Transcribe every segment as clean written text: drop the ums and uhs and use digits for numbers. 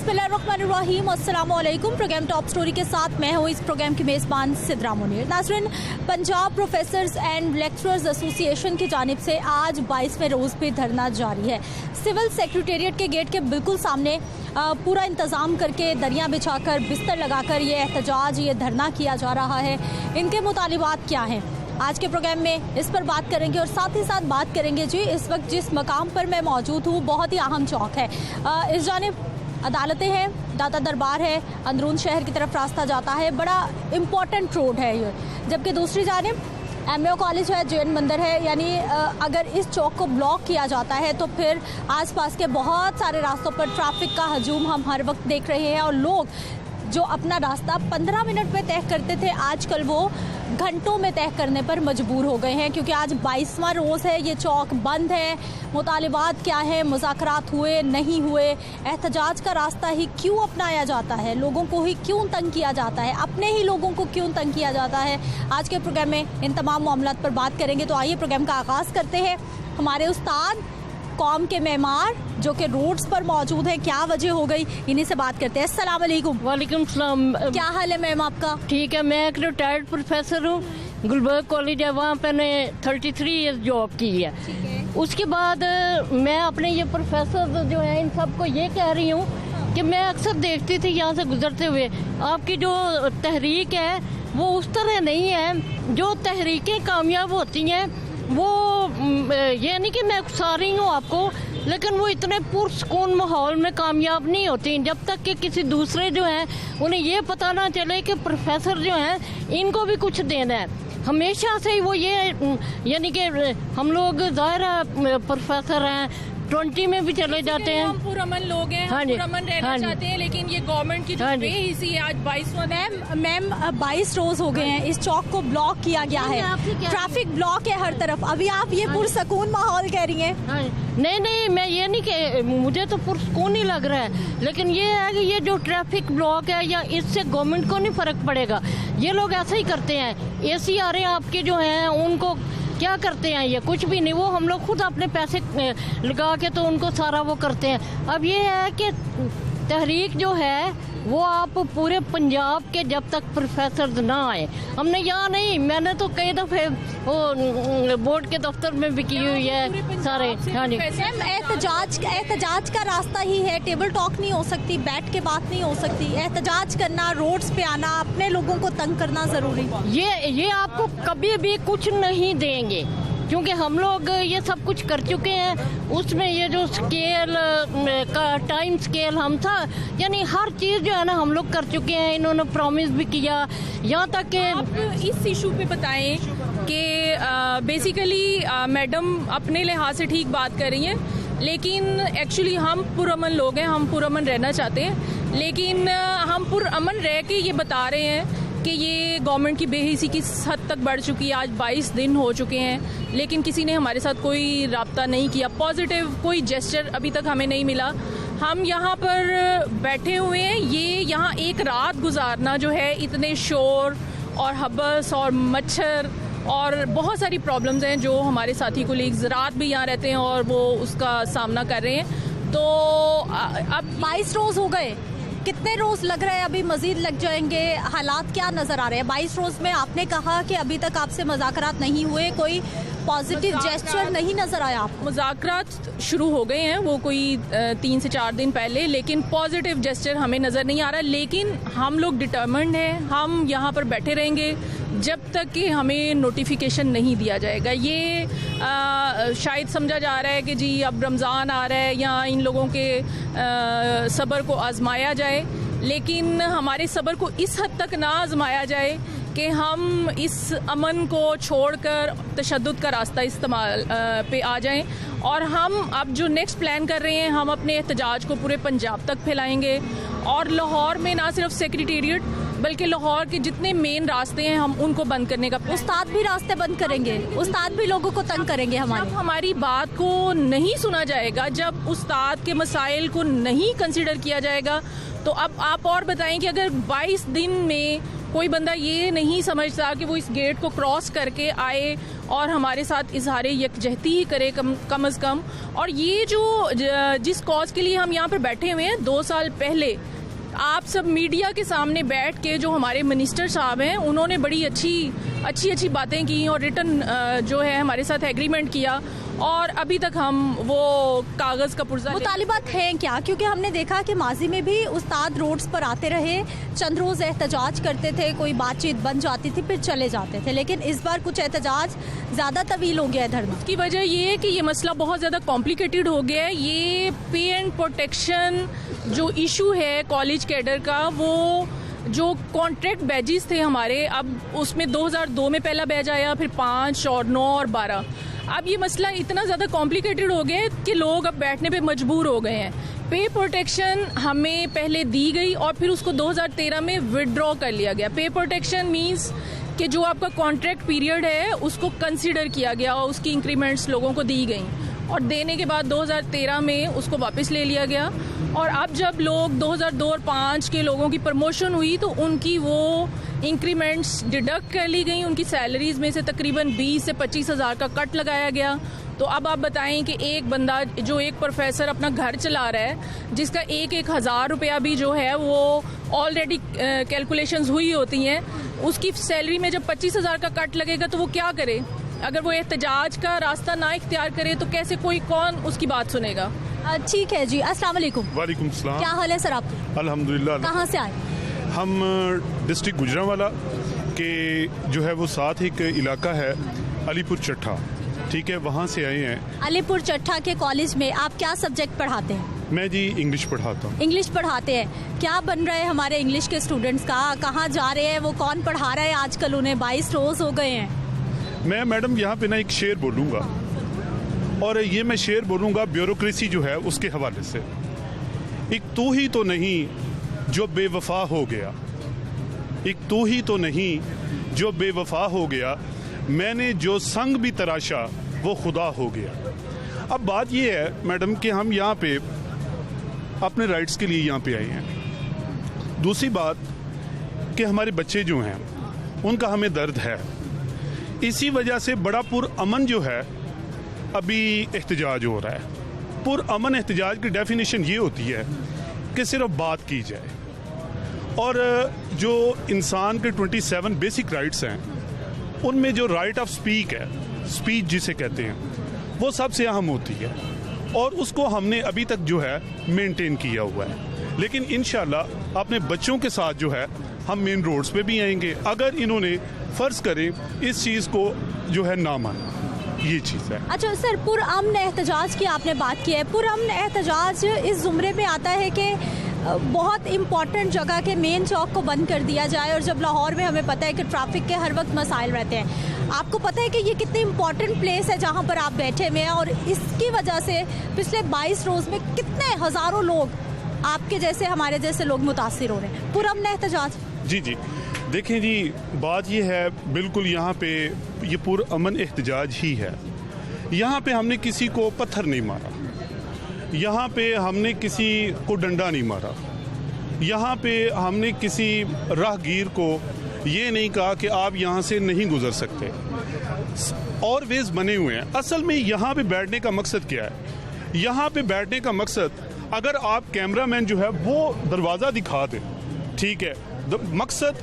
बिस्मिल्लाहिर्रहमानिर्रहीम, अस्सलामुअलैकुम। Programme top story के साथ मैं हूँ इस प्रोग्राम की मेज़बान सिद्रा मुनीर। नाज़रीन, Punjab professors and lecturers association की जानिब से आज 22वें रोज़ भी धरना जारी है। सिविल सेक्रेटेरिएट के गेट के बिल्कुल सामने पूरा इंतज़ाम करके दरियाँ बिछाकर बिस्तर लगाकर ये एहतजाज, ये धरना किया जा रहा है। इनके मुतालिबात क्या हैं, आज के प्रोग्राम में इस पर बात करेंगे और साथ ही साथ बात करेंगे जी इस वक्त जिस मकाम पर मैं मौजूद हूँ बहुत ही अहम चौक है। इस जानिब अदालतें हैं, दाता दरबार है, अंदरून शहर की तरफ रास्ता जाता है, बड़ा इम्पोर्टेंट रोड है ये। जबकि दूसरी जानिब MAO कॉलेज है, जैन मंदिर है। यानी अगर इस चौक को ब्लॉक किया जाता है तो फिर आसपास के बहुत सारे रास्तों पर ट्रैफिक का हजूम हम हर वक्त देख रहे हैं और लोग जो अपना रास्ता 15 मिनट में तय करते थे आजकल वो घंटों में तय करने पर मजबूर हो गए हैं, क्योंकि आज 22वां रोज़ है, ये चौक बंद है। मुतालिबात क्या है, मुज़ाकरात हुए नहीं हुए, एहतजाज का रास्ता ही क्यों अपनाया जाता है, लोगों को ही क्यों तंग किया जाता है, अपने ही लोगों को क्यों तंग किया जाता है, आज के प्रोग्राम में इन तमाम मामलात पर बात करेंगे। तो आइए प्रोग्राम का आगाज़ करते हैं। हमारे उस्ताद, कौम के मेमार जो कि रोड्स पर मौजूद है, क्या वजह हो गई, इन्हीं से बात करते हैं। अस्सलाम वालेकुम। वालेकुम सलाम। क्या हाल है मैम आपका? ठीक है, मैं एक रिटायर्ड प्रोफेसर हूँ, गुलबर्ग कॉलेज है, वहाँ पे मैंने 33 ईयर्स जॉब की है। उसके बाद मैं अपने ये प्रोफेसर जो है इन सबको ये कह रही हूँ कि मैं अक्सर देखती थी यहाँ से गुजरते हुए, आपकी जो तहरीक है वो उस तरह नहीं है। जो तहरीकें कामयाब होती हैं वो ये नहीं कि मैं उकसा रही हूँ आपको, लेकिन वो इतने पुरसकून माहौल में कामयाब नहीं होती जब तक कि किसी दूसरे जो हैं उन्हें ये पता ना चले कि प्रोफेसर जो हैं इनको भी कुछ देना है। हमेशा से ही वो ये यानी कि हम लोग ज़ाहिर प्रोफेसर हैं, 20 में भी चले जाते हैं, हम पुरअमन लोग हैं, हाँ हम जी, पुरअमन रहना हाँ चाहते हैं, लेकिन ये गवर्नमेंट की जो हाँ जी। बेहिसी है आज 22वां। मैम 22 रोज हो गए हैं, इस चौक को ब्लॉक किया गया है, ट्रैफिक ब्लॉक है हर तरफ। अभी आप ये पुरसकून माहौल कह रही हैं? नहीं, मैं ये नहीं कि मुझे तो पुरसकून ही लग रहा है, लेकिन ये है कि ये जो ट्रैफिक ब्लॉक है या इससे गवर्नमेंट को नहीं फर्क पड़ेगा। ये लोग ऐसा ही करते हैं, ACRA आपके जो हैं उनको क्या करते हैं, ये कुछ भी नहीं, वो हम लोग खुद अपने पैसे लगा के तो उनको सारा वो करते हैं। अब ये है कि तहरीक जो है वो आप पूरे पंजाब के जब तक प्रोफेसर ना आए, हमने यहाँ नहीं, मैंने तो कई दफ़े वो बोर्ड के दफ्तर में भी की हुई है सारे। हाँ जी मैम, एहतजाज का रास्ता ही है, टेबल टॉक नहीं हो सकती, बैठ के बात नहीं हो सकती, एहतजाज करना, रोड्स पे आना, अपने लोगों को तंग करना ज़रूरी। ये आपको कभी भी कुछ नहीं देंगे, क्योंकि हम लोग ये सब कुछ कर चुके हैं। उसमें ये जो स्केल का टाइम स्केल हम था, यानी हर चीज़ जो है ना हम लोग कर चुके हैं। इन्होंने प्रॉमिस भी किया, यहाँ तक कि आप इस इशू पे बताएं कि बेसिकली मैडम अपने लिहाज से ठीक बात कर रही हैं, लेकिन एक्चुअली हम पुरअमन लोग हैं, हम पुरअमन रहना चाहते हैं, लेकिन हम पुरअमन रह के ये बता रहे हैं कि ये गवर्नमेंट की बेहिसी किस हद तक बढ़ चुकी है। आज 22 दिन हो चुके हैं, लेकिन किसी ने हमारे साथ कोई राब्ता नहीं किया, पॉजिटिव कोई जेस्चर अभी तक हमें नहीं मिला। हम यहाँ पर बैठे हुए हैं, ये यहाँ एक रात गुजारना जो है, इतने शोर और हबस और मच्छर और बहुत सारी प्रॉब्लम्स हैं जो हमारे साथी कोलीग्स रात भी यहाँ रहते हैं और वो उसका सामना कर रहे हैं। तो अब 22 रोज हो गए, कितने रोज लग रहे हैं, अभी मजीद लग जाएंगे? हालात क्या नजर आ रहे हैं 22 रोज में? आपने कहा कि अभी तक आपसे मुज़ाकरात नहीं हुए, कोई पॉजिटिव जेस्चर नहीं नजर आया आपको? मुज़ाकरात शुरू हो गए हैं, वो कोई 3 से 4 दिन पहले, लेकिन पॉजिटिव जेस्चर हमें नज़र नहीं आ रहा। लेकिन हम लोग डिटर्मिन्ड हैं, हम यहाँ पर बैठे रहेंगे जब तक कि हमें नोटिफिकेशन नहीं दिया जाएगा। ये शायद समझा जा रहा है कि जी अब रमज़ान आ रहा है या इन लोगों के सब्र को आजमाया जाए, लेकिन हमारे सब्र को इस हद तक ना आजमाया जाए कि हम इस अमन को छोड़कर तशद्दुद का रास्ता इस्तेमाल पे आ जाएं। और हम अब जो नेक्स्ट प्लान कर रहे हैं, हम अपने एहतजाज को पूरे पंजाब तक फैलाएंगे और लाहौर में ना सिर्फ सेक्रेटेरिएट बल्कि लाहौर के जितने मेन रास्ते हैं हम उनको बंद करने का। उस्ताद भी रास्ते बंद करेंगे, उस्ताद भी लोगों को तंग करेंगे। हमारी बात को नहीं सुना जाएगा, जब उस्ताद के मसाइल को नहीं कंसिडर किया जाएगा, तो अब आप और बताएं कि अगर 22 दिन में कोई बंदा ये नहीं समझता कि वो इस गेट को क्रॉस करके आए और हमारे साथ इजहार यकजहती ही करे कम अज़ कम। और ये जो जिस कॉज के लिए हम यहाँ पर बैठे हुए हैं, 2 साल पहले आप सब मीडिया के सामने बैठ के जो हमारे मिनिस्टर साहब हैं उन्होंने बड़ी अच्छी बातें की और रिटर्न जो है हमारे साथ एग्रीमेंट किया, और अभी तक हम वो कागज़ का पुर्जा मुतालिबात हैं क्या? क्योंकि हमने देखा कि माजी में भी उस्ताद रोड्स पर आते रहे, चंद रोज़ एहतजाज करते थे, कोई बातचीत बन जाती थी फिर चले जाते थे, लेकिन इस बार कुछ एहतजाज ज़्यादा तवील हो गया है धरना। उसकी वजह ये है कि ये मसला बहुत ज़्यादा कॉम्प्लिकेटेड हो गया है। ये पे एंड प्रोटेक्शन जो इशू है कॉलेज कैडर का, वो जो कॉन्ट्रैक्ट बैजेस थे हमारे, अब उसमें 2002 में पहला बैच आया, फिर 5 और 9 और 12। अब ये मसला इतना ज़्यादा कॉम्प्लिकेटेड हो गया है कि लोग अब बैठने पे मजबूर हो गए हैं। पे प्रोटेक्शन हमें पहले दी गई और फिर उसको 2013 में विदड्रॉ कर लिया गया। पे प्रोटेक्शन मीन्स कि जो आपका कॉन्ट्रैक्ट पीरियड है उसको कंसीडर किया गया और उसकी इंक्रीमेंट्स लोगों को दी गई, और देने के बाद 2013 में उसको वापस ले लिया गया। और अब जब लोग 2002 और 5 के लोगों की प्रमोशन हुई तो उनकी वो इंक्रीमेंट्स डिडक्ट कर ली गई, उनकी सैलरीज में से तकरीबन 20 से 25 हज़ार का कट लगाया गया। तो अब आप बताएं कि एक बंदा जो एक प्रोफेसर अपना घर चला रहा है, जिसका 1-1 हज़ार रुपया भी जो है वो ऑलरेडी कैलकुलेशंस हुई होती हैं, उसकी सैलरी में जब 25 हज़ार का कट लगेगा तो वो क्या करे? अगर वो एहतजाज का रास्ता ना इख्तियार करे तो कैसे कौन उसकी बात सुनेगा? ठीक है जी, अस्सलाम वालेकुम। वालेकुम सलाम। क्या हाल है सर आपके? अल्हम्दुलिल्लाह। कहाँ से आए? हम डिस्ट्रिक्ट गुजरांवाला के जो है वो साथ एक इलाका है अलीपुर चट्ठा, ठीक है, वहाँ से आए हैं। अलीपुर चट्ठा के कॉलेज में आप क्या सब्जेक्ट पढ़ाते हैं? मैं जी इंग्लिश पढ़ाता हूँ। इंग्लिश पढ़ाते हैं। क्या बन रहा है हमारे इंग्लिश के स्टूडेंट्स का? कहाँ जा रहे हैं वो? कौन पढ़ा रहा है आजकल उन्हें? 22 रोज हो गए हैं। मैं मैडम यहाँ पे ना एक शेर बोलूँगा, और ये मैं शेर बोलूँगा ब्यूरोक्रेसी जो है उसके हवाले से। एक तू ही तो नहीं जो बेवफा हो गया, एक तू ही तो नहीं जो बेवफा हो गया, मैंने जो संग भी तराशा वो खुदा हो गया। अब बात ये है मैडम कि हम यहाँ पे अपने राइट्स के लिए यहाँ पे आए हैं। दूसरी बात कि हमारे बच्चे जो हैं उनका हमें दर्द है, इसी वजह से बड़ा पुरअमन जो है अभी एहतजाज हो रहा है। पुरअमन एहतजाज की डेफिनेशन ये होती है कि सिर्फ बात की जाए, और जो इंसान के 27 बेसिक राइट्स हैं उनमें जो राइट ऑफ स्पीच जिसे कहते हैं, वो सबसे अहम होती है, और उसको हमने अभी तक जो है मेंटेन किया हुआ है। लेकिन इंशाल्लाह अपने बच्चों के साथ जो है हम मेन रोड्स पे भी आएंगे अगर इन्होंने फर्ज करें इस चीज़ को जो है ना माना, ये चीज़ है। अच्छा सर, पुरअमन एहतजाज की आपने बात की है। पुरअमन एहतजाज इस जुमरे में आता है कि बहुत इम्पॉर्टेंट जगह के मेन चौक को बंद कर दिया जाए, और जब लाहौर में हमें पता है कि ट्रैफिक के हर वक्त मसाइल रहते हैं। आपको पता है कि ये कितनी इम्पॉर्टेंट प्लेस है जहाँ पर आप बैठे हुए हैं, और इसकी वजह से पिछले 22 रोज़ में कितने हज़ारों लोग आपके जैसे हमारे जैसे लोग मुतासिर हो रहे हैं। पुरअमन एहतजाज। जी जी, देखें जी, बात ये है बिल्कुल यहाँ पे ये पुरअमन एहतजाज ही है। यहाँ पे हमने किसी को पत्थर नहीं मारा, यहाँ पे हमने किसी को डंडा नहीं मारा, यहाँ पे हमने किसी राहगीर को ये नहीं कहा कि आप यहाँ से नहीं गुजर सकते। और वेज बने हुए हैं। असल में यहाँ पे बैठने का मकसद क्या है? यहाँ पे बैठने का मकसद, अगर आप कैमरामैन जो है वो दरवाज़ा दिखा दे, ठीक है, मकसद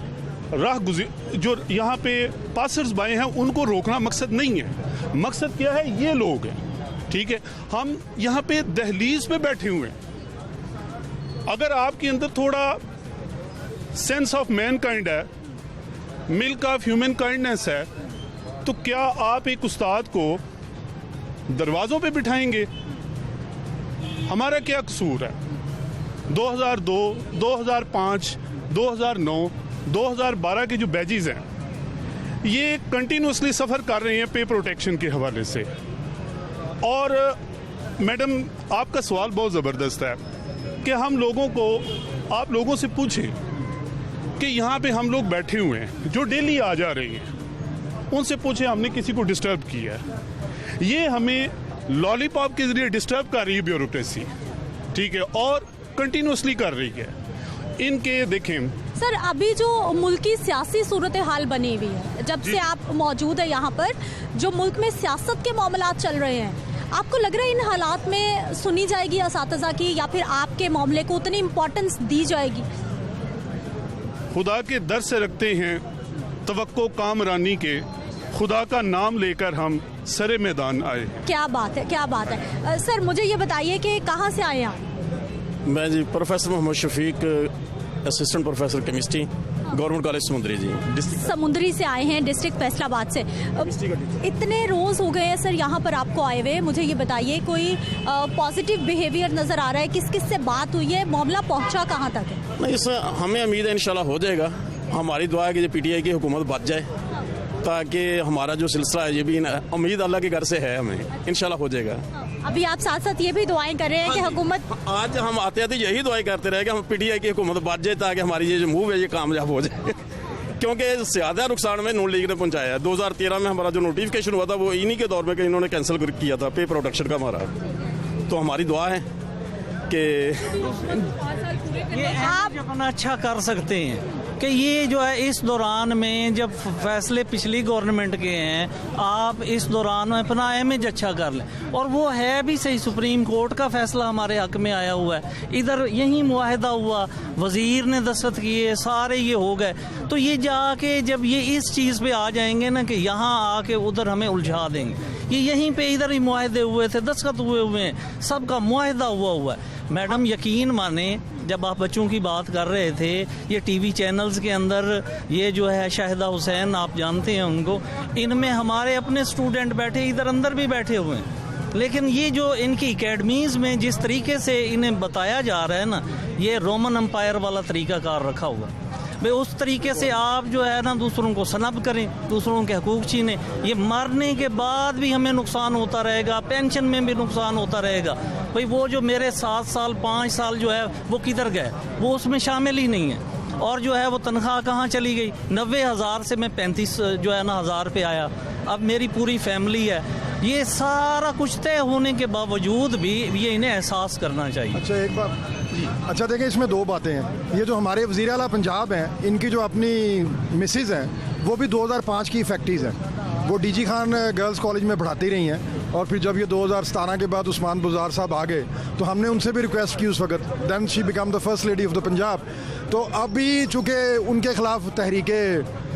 राह गुजर जो यहाँ पे पासर्स बाएँ हैं उनको रोकना मकसद नहीं है। मकसद क्या है? ये लोग हैं, ठीक है, हम यहाँ पे दहलीज पे बैठे हुए हैं। अगर आपके अंदर थोड़ा सेंस ऑफ मैन काइंड है, मिल्क ऑफ ह्यूमन काइंडनेस है, तो क्या आप एक उस्ताद को दरवाज़ों पे बिठाएंगे? हमारा क्या कसूर है? 2002, 2005, 2009, 2012 के जो बैजेस हैं ये कंटिन्यूसली सफ़र कर रहे हैं पे प्रोटेक्शन के हवाले से। और मैडम आपका सवाल बहुत ज़बरदस्त है कि हम लोगों को, आप लोगों से पूछें कि यहाँ पे हम लोग बैठे हुए हैं जो डेली आ जा रहे हैं, उनसे पूछें हमने किसी को डिस्टर्ब किया है? ये हमें लॉलीपॉप के ज़रिए डिस्टर्ब कर रही है ब्यूरोक्रेसी, ठीक है, और कंटिन्यूसली कर रही है। इनके देखें सर, अभी जो मुल्की सियासी सूरत हाल बनी हुई है, जब से आप मौजूद है यहाँ पर, जो मुल्क में सियासत के मामलात चल रहे हैं, आपको लग रहा है इन हालात में सुनी जाएगी असातिज़ा की, या फिर आपके मामले को उतनी इम्पोर्टेंस दी जाएगी? खुदा के दर से रखते हैं तवक्को कामरानी के, खुदा का नाम लेकर हम सरे मैदान आए। क्या बात है, क्या बात है। सर मुझे ये बताइए कि कहाँ से आए आप? मैं जी professor Mohammad Shafiq, assistant professor chemistry, government college Samundri ji, district समुंदरी से आए हैं, डिस्ट्रिक्ट फैसलाबाद से। इतने रोज हो गए हैं सर यहाँ पर आपको आए हुए, मुझे ये बताइए कोई पॉजिटिव बिहेवियर नजर आ रहा है? किस किस से बात हुई है, मामला पहुँचा कहाँ तक है? नहीं, इससे हमें उम्मीद है इंशाल्लाह हो जाएगा। हमारी दुआ है कि पीटीआई की हुकूमत बच जाए, ताकि हमारा जो सिलसिला है ये भी उम्मीद अल्लाह के घर से है, हमें इंशाल्लाह हो जाएगा। अभी आप साथ साथ ये भी दुआएं कर रहे हैं कि हुकूमत, आज हम आते आते यही दुआएं करते रहे कि हम पीटीआई की हुकूमत बच जाए, ताकि हमारी ये जो मूव है ये कामयाब हो जाए। क्योंकि ज़्यादा नुकसान में नून लीग ने पहुंचाया है। 2013 में हमारा जो नोटिफिकेशन हुआ था वो इन्हीं के दौर में कि इन्होंने कैंसिल किया था पे प्रोडक्शन का हमारा। तो हमारी दुआ है कि आप अपना अच्छा कर सकते हैं कि ये जो है इस दौरान में जब फैसले पिछली गवर्नमेंट के हैं, आप इस दौरान में अपना इमेज अच्छा कर लें। और वो है भी सही, सुप्रीम कोर्ट का फैसला हमारे हक में आया हुआ है, इधर यही मुआहदा हुआ, वजीर ने दस्तखत किए, सारे ये हो गए। तो ये जाके जब ये इस चीज़ पे आ जाएंगे ना कि यहाँ आके उधर हमें उलझा देंगे, ये यहीं पे इधर ही मुआहदे हुए थे, दस्तखत हुए हैं, सबका मुआहदा हुआ है। मैडम यकीन माने, जब आप बच्चों की बात कर रहे थे, ये टीवी चैनल्स के अंदर ये जो है शाहिदा हुसैन, आप जानते हैं उनको, इनमें हमारे अपने स्टूडेंट बैठे, इधर अंदर भी बैठे हुए हैं। लेकिन ये जो इनकी एकेडमीज़ में जिस तरीके से इन्हें बताया जा रहा है ना, ये रोमन एम्पायर वाला तरीकाकार रखा हुआ है भाई। उस तरीके से आप जो है ना दूसरों को सनब करें, दूसरों के हकूक़ छीनें, ये मरने के बाद भी हमें नुकसान होता रहेगा, पेंशन में भी नुकसान होता रहेगा। भाई वो जो मेरे 7 साल 5 साल जो है वो किधर गए, वो उसमें शामिल ही नहीं है। और जो है वो तनख्वाह कहाँ चली गई? 90,000 से मैं 35 जो है ना हज़ार पे आया। अब मेरी पूरी फैमिली है। ये सारा कुछ तय होने के बावजूद भी ये इन्हें एहसास करना चाहिए। अच्छा एक बात जी, अच्छा देखिए, इसमें 2 बातें हैं। ये जो हमारे वज़ीर आला पंजाब हैं, इनकी जो अपनी मिसेज हैं वो भी 2005 की फैक्ट्रीज़ हैं। वो डीजी खान गर्ल्स कॉलेज में पढ़ाती रही हैं, और फिर जब ये 2017 के बाद उस्मान बुज़ार साहब आ गए तो हमने उनसे भी रिक्वेस्ट की उस वक्त, then she become the first lady of the Punjab. तो अभी चूँकि उनके खिलाफ तहरीके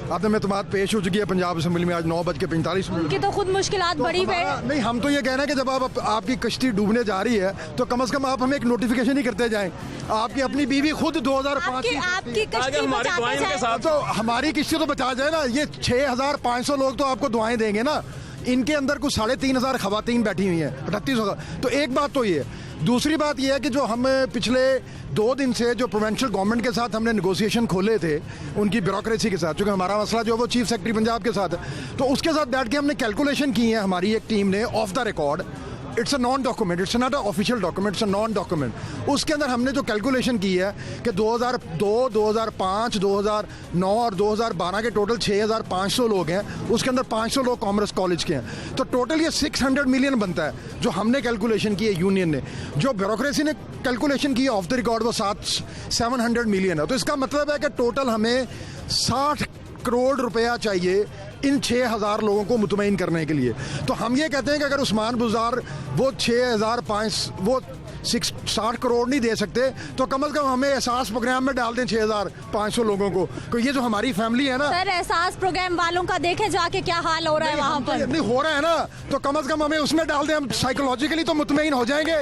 आपने में तुम्हारा पेश हो चुकी है पंजाब असेंबली में, आज 9:45 उनकी तो खुद मुश्किलात बड़ी है। नहीं, हम तो ये कहना है कि जब आपकी कश्ती डूबने जा रही है तो कम से कम आप हमें एक नोटिफिकेशन ही करते जाएं। आपकी अपनी बीवी खुद 2005 आपकी कश्ती दुआएं के साथ तो हमारी कश्ती तो बचा जाए ना। ये 6500 लोग तो आपको दुआएं देंगे ना। इनके अंदर कुछ 3500 खवातीन बैठी हुई हैं, 3800। तो एक बात तो ये है। दूसरी बात यह है कि जो हम पिछले 2 दिन से जो प्रोविंशियल गवर्नमेंट के साथ हमने नेगोशिएशन खोले थे, उनकी ब्यूरोक्रेसी के साथ, क्योंकि हमारा मसला जो है वो चीफ सेक्रेटरी पंजाब के साथ है, तो उसके साथ बैठ के हमने कैलकुलेशन की है हमारी एक टीम ने of the record. It's a non document, it's not a official document, it's a non document. उसके अंदर हमने जो कैलकुलेशन की है कि 2002, 2005, 2009 और 2012 के टोटल 6500 लोग हैं, उसके अंदर 500 लोग कॉमर्स कॉलेज के हैं। तो टोटल ये 600 मिलियन बनता है जो हमने कैलकुलेशन की है यूनियन ने। जो ब्यूरोक्रेसी ने कैलकुलेशन की है ऑफ द रिकॉर्ड वो 700 मिलियन है। तो इसका मतलब है कि टोटल हमें 60 करोड़ रुपया चाहिए इन 6000 लोगों को मुतमईन करने के लिए। तो हम ये कहते हैं कि अगर उस्मान बुज़ार वो 60 करोड़ नहीं दे सकते तो कम से कम हमें एहसास प्रोग्राम में डाल दें 6500 लोगों को। तो ये जो हमारी फैमिली है ना सर, एहसास प्रोग्राम वालों का देखे जाके क्या हाल हो रहा है वहाँ पर। नहीं हो रहा है ना, तो कम से कम हमें उसमें डाल दें, हम साइकोलॉजिकली तो मुतमईन हो जाएंगे।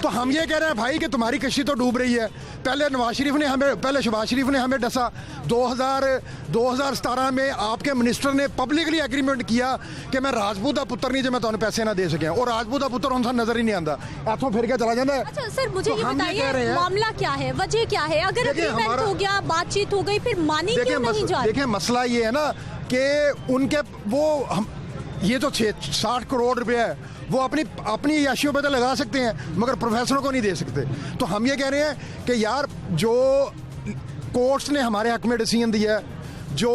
तो हम ये कह रहे हैं भाई कि तुम्हारी कश्ती तो डूब रही है। पहले शहबाज शरीफ ने हमें डसा। 2017 में आपके मिनिस्टर ने पब्लिकली एग्रीमेंट किया कि मैं राजपूत का पुत्र नहीं जो मैं तुम्हें पैसे ना दे सके, और राजपूत का पुत्र उनसे नजर ही नहीं आता, ऐथों फिर के चला जाता है। अच्छा सर, मुझे ये बताइए मामला क्या है, वजह क्या है? अगर एग्रीमेंट हो गया, बातचीत हो गई, फिर मानी क्यों नहीं जा रही? देखिए मसला ये है ना कि उनके ये जो 60 करोड़ रुपए है वो अपनी याशियों पे तो लगा सकते हैं, मगर प्रोफेसरों को नहीं दे सकते। तो हम ये कह रहे हैं कि यार जो कोर्ट्स ने हमारे हक में डिसीजन दिया है, जो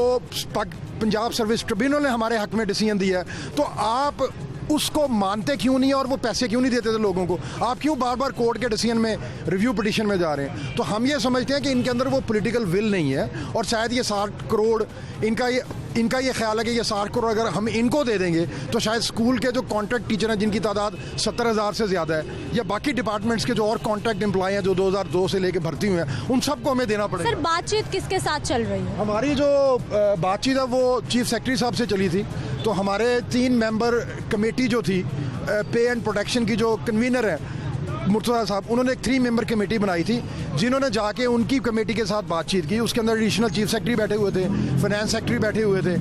पंजाब सर्विस ट्रिब्यूनल ने हमारे हक में डिसीजन दिया है, तो आप उसको मानते क्यों नहीं और वो पैसे क्यों नहीं देते थे लोगों को? आप क्यों बार बार कोर्ट के डिसीजन में, रिव्यू पिटीशन में जा रहे हैं? तो हम ये समझते हैं कि इनके अंदर वो पॉलिटिकल विल नहीं है, और शायद ये 60 करोड़ इनका ये इनका ये ख्याल है कि ये 60 करोड़ अगर हम इनको दे देंगे तो शायद स्कूल के जो कॉन्ट्रैक्ट टीचर हैं जिनकी तादाद 70,000 से ज़्यादा है, या बाकी डिपार्टमेंट्स के जो और कॉन्ट्रैक्ट एम्प्लॉय हैं जो 2002 से लेके भर्ती हुए हैं, उन सबको हमें देना पड़ेगा। सर, बातचीत किसके साथ चल रही है? हमारी जो बातचीत है वो चीफ सेक्रेटरी साहब से चली थी। तो हमारे 3 मेंबर कमेटी जो थी पे एंड प्रोटेक्शन की, जो कन्वीनर है मुर्तज़ा साहब, उन्होंने एक 3 मेंबर कमेटी बनाई थी जिन्होंने जाके उनकी कमेटी के साथ बातचीत की। उसके अंदर एडिशनल चीफ सेक्रेटरी बैठे हुए थे, फाइनेंस सेक्रेटरी बैठे हुए थे,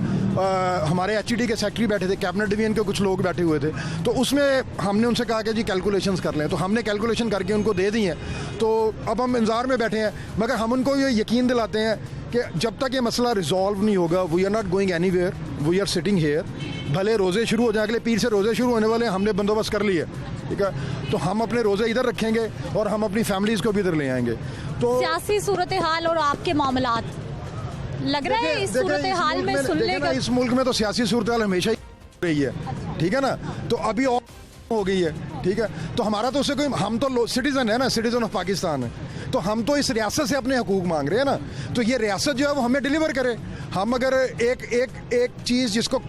हमारे HED के सेक्रेटरी बैठे थे, कैबिनेट डिवीजन के कुछ लोग बैठे हुए थे। तो उसमें हमने उनसे कहा कि जी कैलकुलेशंस कर लें, तो हमने कैलकुलेशन करके उनको दे दी हैं। तो अब हम इंतज़ार में बैठे हैं, मगर हम उनको ये यकीन दिलाते हैं कि जब तक ये मसला रिजॉल्व नहीं होगा, we are not going anywhere, we are sitting here. भले रोज़े शुरू हो जाए, अगले पीर से रोज़े शुरू होने वाले, हमने बंदोबस्त कर लिया, ठीक है। तो हम अपने रोज़े इधर रखेंगे और हम अपनी फैमिलीज़ को भी इधर ले आएंगे। तो सियासी सूरत हाल और आपके मामलात, लग रहा है इस सूरत हाल में सुनने का, इस मुल्क में तो सियासी सूरत हाल हमेशा ही रही है, ठीक है ना। तो अभी और हो गई है, ठीक है। तो हमारा तो उससे कोई, हम तो सिटीजन है ना, सिटीजन ऑफ पाकिस्तान है, तो हम तो इस रियासत से अपने हकूक मांग रहे हैं ना। तो ये रियासत जो है वो हमें डिलीवर करे। हम अगर एक चीज़ जिसको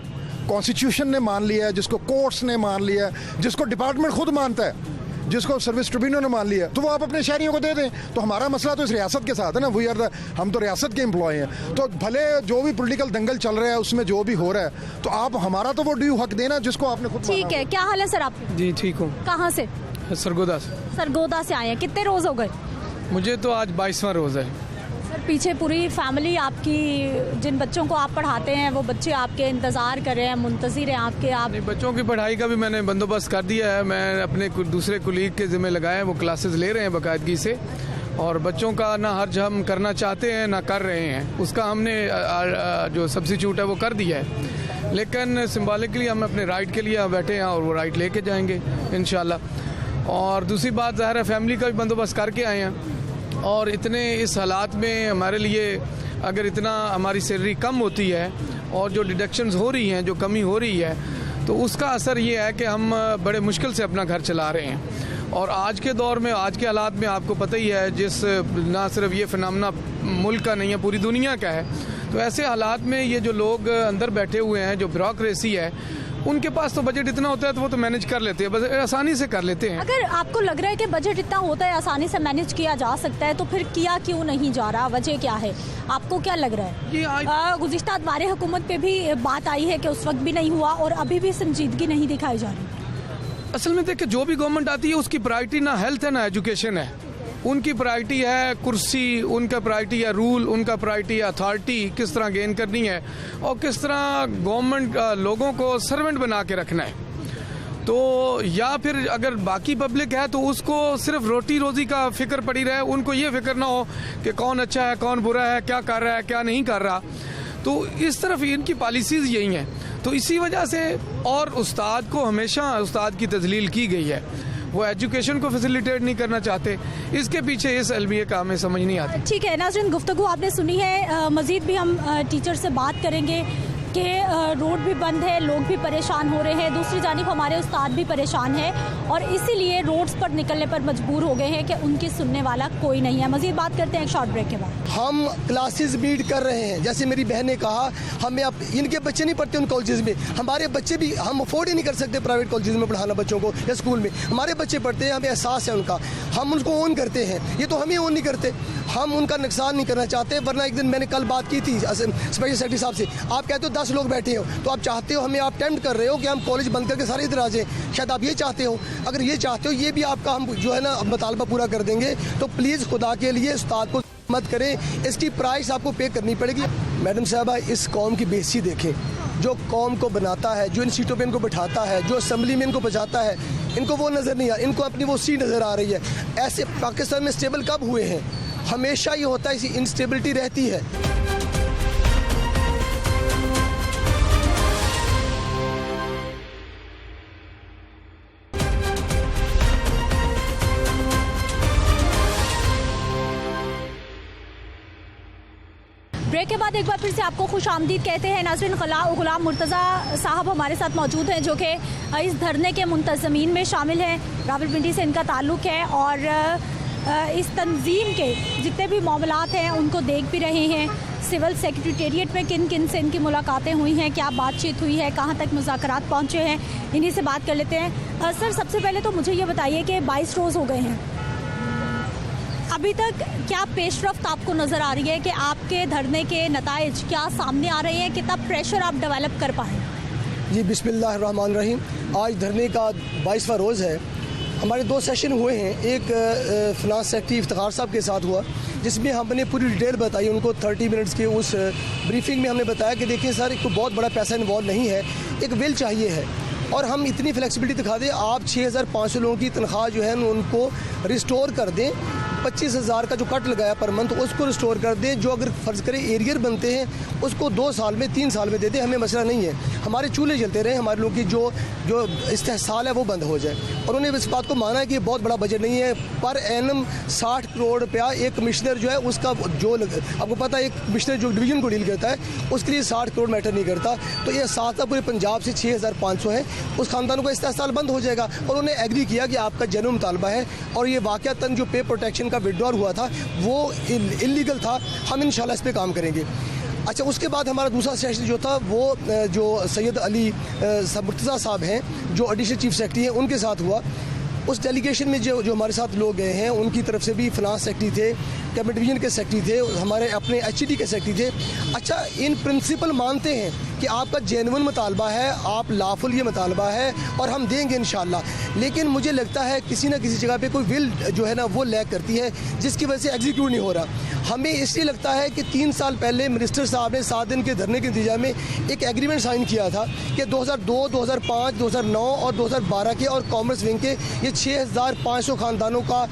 कॉन्स्टिट्यूशन ने मान लिया है, जिसको कोर्ट्स ने मान लिया है, जिसको डिपार्टमेंट खुद मानता है, जिसको सर्विस ट्रिब्यूनल ने मान लिया, तो वो आप अपने शहरियों को दे दें। तो हमारा मसला तो इस रियासत के साथ है ना, हम तो रियासत के एम्प्लॉय हैं। तो भले जो भी पॉलिटिकल दंगल चल रहा है उसमें जो भी हो रहा है, तो आप हमारा तो वो ड्यू हक देना जिसको आपने खुद। ठीक है, क्या हाल है सर आप? जी ठीक हूँ। कहाँ से? सरगोदा से। सरगोदा से आए हैं, कितने रोज हो गए? मुझे तो आज 22वां रोज़ है। सर, पीछे पूरी फैमिली आपकी, जिन बच्चों को आप पढ़ाते हैं वो बच्चे आपके इंतज़ार कर रहे हैं, मुंतज़िर हैं आपके। आप नहीं, बच्चों की पढ़ाई का भी मैंने बंदोबस्त कर दिया है। मैं अपने दूसरे कुलीग के ज़िम्मे लगाए हैं, वो क्लासेस ले रहे हैं बाकायदगी से, और बच्चों का ना हर्ज हम करना चाहते हैं ना कर रहे हैं, उसका हमने जो सब्सिट्यूट है वो कर दिया है। लेकिन सिम्बॉलिकली हम अपने राइट के लिए बैठे हैं और वो राइट लेके जाएंगे इंशाल्लाह। और दूसरी बात, ज़ाहिर है फैमिली का भी बंदोबस्त करके आए हैं, और इतने इस हालात में हमारे लिए अगर इतना हमारी सैलरी कम होती है और जो डिडक्शंस हो रही हैं, जो कमी हो रही है, तो उसका असर ये है कि हम बड़े मुश्किल से अपना घर चला रहे हैं। और आज के दौर में, आज के हालात में आपको पता ही है, जिस ना सिर्फ ये फिनोमेना मुल्क का नहीं है, पूरी दुनिया का है। तो ऐसे हालात में ये जो लोग अंदर बैठे हुए हैं, जो ब्यूरोक्रेसी है, उनके पास तो बजट इतना होता है तो वो तो मैनेज कर लेते हैं, बस आसानी से कर लेते हैं। अगर आपको लग रहा है कि बजट इतना होता है, आसानी से मैनेज किया जा सकता है, तो फिर किया क्यों नहीं जा रहा? वजह क्या है, आपको क्या लग रहा है? गुज़िश्ता अदवार हुकूमत पे भी बात आई है कि उस वक्त भी नहीं हुआ और अभी भी संजीदगी नहीं दिखाई जा रही। असल में देखिए, जो भी गवर्नमेंट आती है उसकी प्रायोरिटी ना हेल्थ है ना एजुकेशन है। उनकी प्रायोरिटी है कुर्सी, उनका प्रायोरिटी है रूल, उनका प्रायोरिटी है अथॉरिटी किस तरह गेन करनी है और किस तरह गवर्नमेंट लोगों को सर्वेंट बना के रखना है। तो या फिर अगर बाकी पब्लिक है तो उसको सिर्फ रोटी रोजी का फिक्र पड़ी रहे, उनको ये फिक्र ना हो कि कौन अच्छा है कौन बुरा है, क्या कर रहा है क्या नहीं कर रहा। तो इस तरफ इनकी पॉलिसीज़ यही हैं। तो इसी वजह से, और उस्ताद को हमेशा उस्ताद की तजलील की गई है, वो एजुकेशन को फैसिलिटेट नहीं करना चाहते। इसके पीछे इस अलमिया का हमें समझ नहीं आती। ठीक है नाज़रीन, गुफ्तगू आपने सुनी है। मज़ीद भी हम टीचर से बात करेंगे कि रोड भी बंद है, लोग भी परेशान हो रहे हैं, दूसरी जानिब हमारे उस्ताद भी परेशान है और इसीलिए रोड्स पर निकलने पर मजबूर हो गए हैं कि उनकी सुनने वाला कोई नहीं है। मज़ीद बात करते हैं एक शॉर्ट ब्रेक के बाद। हम क्लासेस मीट कर रहे हैं, जैसे मेरी बहन ने कहा, हमें अब इनके बच्चे नहीं पढ़ते उन कॉलेजेस में, हमारे बच्चे भी, हम अफोर्ड ही नहीं कर सकते प्राइवेट कॉलेजेस में पढ़ाना बच्चों को या स्कूल में। हमारे बच्चे पढ़ते हैं, हमें एहसास है उनका, हम उनको ओन करते हैं, ये तो हमें ओन नहीं करते। हम उनका नुकसान नहीं करना चाहते, वरना एक दिन मैंने कल बात की थी स्पेशल सेक्रेटरी साहब से, आप कहते हो 10 लोग बैठे हो तो आप चाहते हो, हमें आप टेम्प्ट कर रहे हो कि हम कॉलेज बंद करके सारे इधर आ जाएं, शायद आप ये चाहते हो। अगर ये चाहते हो, ये भी आपका हम जो है ना मुतालबा पूरा कर देंगे, तो प्लीज़ खुदा के लिए उस्ताद को मत करें, इसकी प्राइस आपको पे करनी पड़ेगी। मैडम साहबा, इस कौम की बेइज्जती देखें, जो कौम को बनाता है, जो इन सीटों पे इनको बैठाता है, जो असेंबली में इनको बचाता है, इनको वो नज़र नहीं आ, इनको अपनी वो सीट नज़र आ रही है। ऐसे पाकिस्तान में स्टेबल कब हुए हैं? हमेशा ये होता है, इसी इंस्टेबिलिटी रहती है। ब्रेक के बाद एक बार फिर से आपको खुश आमदीद कहते हैं नाज़रीन। गुलाम मुर्तज़ा साहब हमारे साथ मौजूद हैं, जो कि इस धरने के मुंतज़मीन में शामिल हैं। रावलपिंडी से इनका ताल्लुक़ है और इस तंजीम के जितने भी मामलात हैं उनको देख भी रहे हैं। सिविल सेक्रेटेरिएट में किन किन से इनकी मुलाकातें हुई हैं, क्या बातचीत हुई है, कहाँ तक मुज़ाकरात पहुँचे हैं, इन्हीं से बात कर लेते हैं। सर, सबसे पहले तो मुझे ये बताइए कि 22 रोज़ हो गए हैं, अभी तक क्या पेशरफ्त आपको नज़र आ रही है कि आपके धरने के नताइज क्या सामने आ रहे हैं, कितना प्रेशर आप डेवलप कर पाएँ? जी बिस्मिल्लाहिर्रहमानिर्रहीम। आज धरने का 22वां रोज़ है। हमारे 2 सेशन हुए हैं। एक फिनांस सेक्रेटरी इफ्तिखार साहब के साथ हुआ, जिसमें हमने पूरी डिटेल बताई उनको। 30 मिनट्स के उस ब्रीफिंग में हमने बताया कि देखिए सर, एक तो बहुत बड़ा पैसा इन्वॉल्व नहीं है, एक विल चाहिए है और हम इतनी फ्लेक्सिबिलिटी दिखा दें। आप 6500 लोगों की तनख्वाह जो है उनको रिस्टोर कर दें, 25,000 का जो कट लगाया पर मंथ उसको रिस्टोर कर दें। जो अगर फ़र्ज़ करें एरियर बनते हैं उसको 2 साल में 3 साल में दे दें, हमें मसला नहीं है। हमारे चूल्हे जलते रहे, हमारे लोगों की जो इस्तेहसाल है वो बंद हो जाए। और उन्होंने इस बात को माना है कि बहुत बड़ा बजट नहीं है। पर एनम 60 करोड़ रुपया एक कमिश्नर जो है उसका जो आपको पता है, एक कमिश्नर जो डिवीज़न को डील करता है उसके लिए 60 करोड़ मैटर नहीं करता। तो ये 7 पूरे पंजाब से 6500 है, उस खानदानों का इस्तेहसाल बंद हो जाएगा। और उन्होंने एग्री किया कि आपका जेन्युइन मुतालबा है और ये वाक़यातन जो पे प्रोटेक्शन का विड्रॉल हुआ था वो इलीगल था। हम इंशाल्लाह इस पे काम करेंगे। अच्छा, उसके बाद हमारा दूसरा सेशन जो था वो जो सैयद अली मुर्तज़ा साहब हैं जो एडिशनल चीफ सेक्रेटरी हैं उनके साथ हुआ। उस डेलीगेशन में जो हमारे साथ लोग गए हैं उनकी तरफ से भी फिनांस सेक्रेटरी थे, कैबिनेट डिवीजन के सेक्रेटरी थे, हमारे अपने HED के सेक्रेटरी थे। अच्छा, इन प्रिंसिपल मानते हैं कि आपका जेन्युइन मुतालबा है, आप लाफुल ये मुतालबा है और हम देंगे इंशाल्लाह। लेकिन मुझे लगता है किसी न किसी जगह पे कोई विल जो है ना वो लैक करती है, जिसकी वजह से एग्जीक्यूट नहीं हो रहा। हमें इसलिए लगता है कि 3 साल पहले मिनिस्टर साहब ने 7 दिन के धरने के नतीजा में एक एग्रीमेंट साइन किया था कि 2002, 2005, 2009 और 2012 के और कॉमर्स विंग के ये 6500 खानदानों का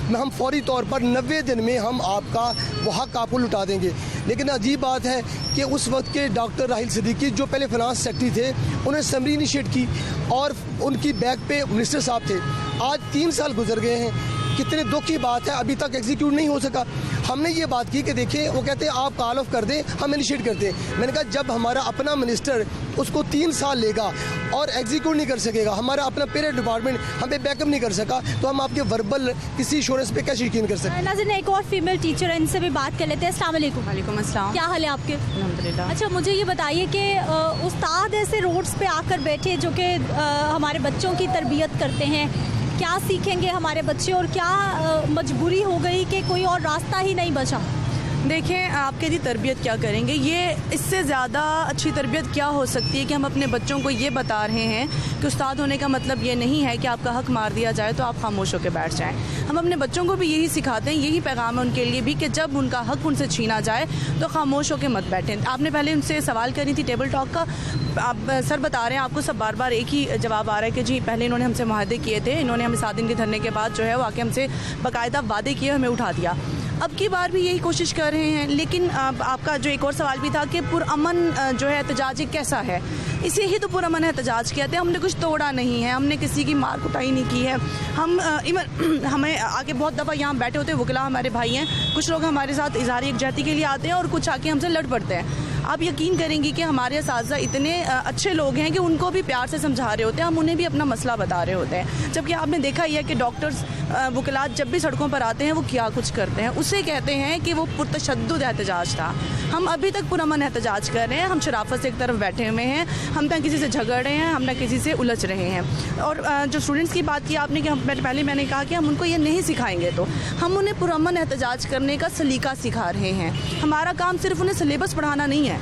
हम फौरी तौर पर 90 दिन में हम आपका वो हक आपको लुटा देंगे। लेकिन अजीब बात है कि उस वक्त के डॉक्टर राहिल सिद्दीकी जो पहले फिनांस सेक्रेटरी थे, उन्होंने समरी इनिशिएट की और उनकी बैक पे मिनिस्टर साहब थे। आज 3 साल गुजर गए हैं, कितने दुख की बात है, अभी तक एग्जीक्यूट नहीं हो सका। हमने ये बात की कि देखिए, वो कहते हैं आप कॉल ऑफ कर दें, हम इनिशिएट करते हैं। मैंने कहा जब हमारा अपना मिनिस्टर उसको 3 साल लेगा और एग्जीक्यूट नहीं कर सकेगा, हमारा अपना पेरेंट डिपार्टमेंट हमें बैकअप नहीं कर सका, तो हम आपके वर्बल किसी इंश्योरेंस पे कैसे यकीन कर सकते हैं। नाज़रीन, एक और फीमेल टीचर है, इनसे भी बात कर लेते हैं। अस्सलाम वालेकुम। वालेकुम अस्सलाम। क्या हाल है आपके? अल्हम्दुलिल्लाह। अच्छा, मुझे ये बताइए कि उस्ताद ऐसे रोड्स पे आकर बैठे जो कि हमारे बच्चों की तरबियत करते हैं, क्या सीखेंगे हमारे बच्चे और क्या मजबूरी हो गई कि कोई और रास्ता ही नहीं बचा? देखें, आपके जी तरबियत क्या करेंगे, ये इससे ज़्यादा अच्छी तरबियत क्या हो सकती है कि हम अपने बच्चों को ये बता रहे हैं कि उस्ताद होने का मतलब ये नहीं है कि आपका हक मार दिया जाए तो आप खामोश होकर बैठ जाएं। हम अपने बच्चों को भी यही सिखाते हैं, यही पैगाम है उनके लिए भी कि जब उनका हक उनसे छीना जाए तो खामोश होकर मत बैठें। आपने पहले उनसे सवाल करी थी टेबल टॉक का, आप सर बता रहे हैं, आपको सब बार बार एक ही जवाब आ रहा है कि जी पहले इन्होंने हमसे मुआहदे किए थे, इन्होंने हमें 7 दिन के धरने के बाद जो है वो आके हमसे बाकायदा वादे किए, हमें उठा दिया। अब की बार भी यही कोशिश कर रहे हैं। लेकिन आपका जो एक और सवाल भी था कि पुरअमन जो है एहतजाज कैसा है, इसे ही तो पुरअमन एहतजाज कहते हैं। हमने कुछ तोड़ा नहीं है, हमने किसी की मार कुटाई नहीं की है। हम इवन हमें आके बहुत दफ़ा यहाँ बैठे होते वकला हमारे भाई हैं, कुछ लोग हमारे साथ इज़हार यकजहती के लिए आते हैं और कुछ आके हमसे लड़ पड़ते हैं। आप यकीन करेंगी कि हमारे असातिज़ा इतने अच्छे लोग हैं कि उनको भी प्यार से समझा रहे होते हैं, हम उन्हें भी अपना मसला बता रहे होते हैं। जबकि आपने देखा ही है कि डॉक्टर्स वकलात जब भी सड़कों पर आते हैं वो क्या कुछ करते हैं, उसे कहते हैं कि वो पुरतशद्दुद एहतजाज था। हम अभी तक पुरअमन एहतजाज कर रहे हैं, हम शराफत से एक तरफ बैठे हुए हैं, हम ना किसी से झगड़ रहे हैं, हम ना किसी से उलझ रहे हैं। और जो स्टूडेंट्स की बात की आपने कि पहले मैंने कहा कि हम उनको ये नहीं सिखाएंगे, तो हम उन्हें पुरअमन एहतजाज करने का सलीका सिखा रहे हैं। हमारा काम सिर्फ उन्हें सिलेबस पढ़ाना नहीं है,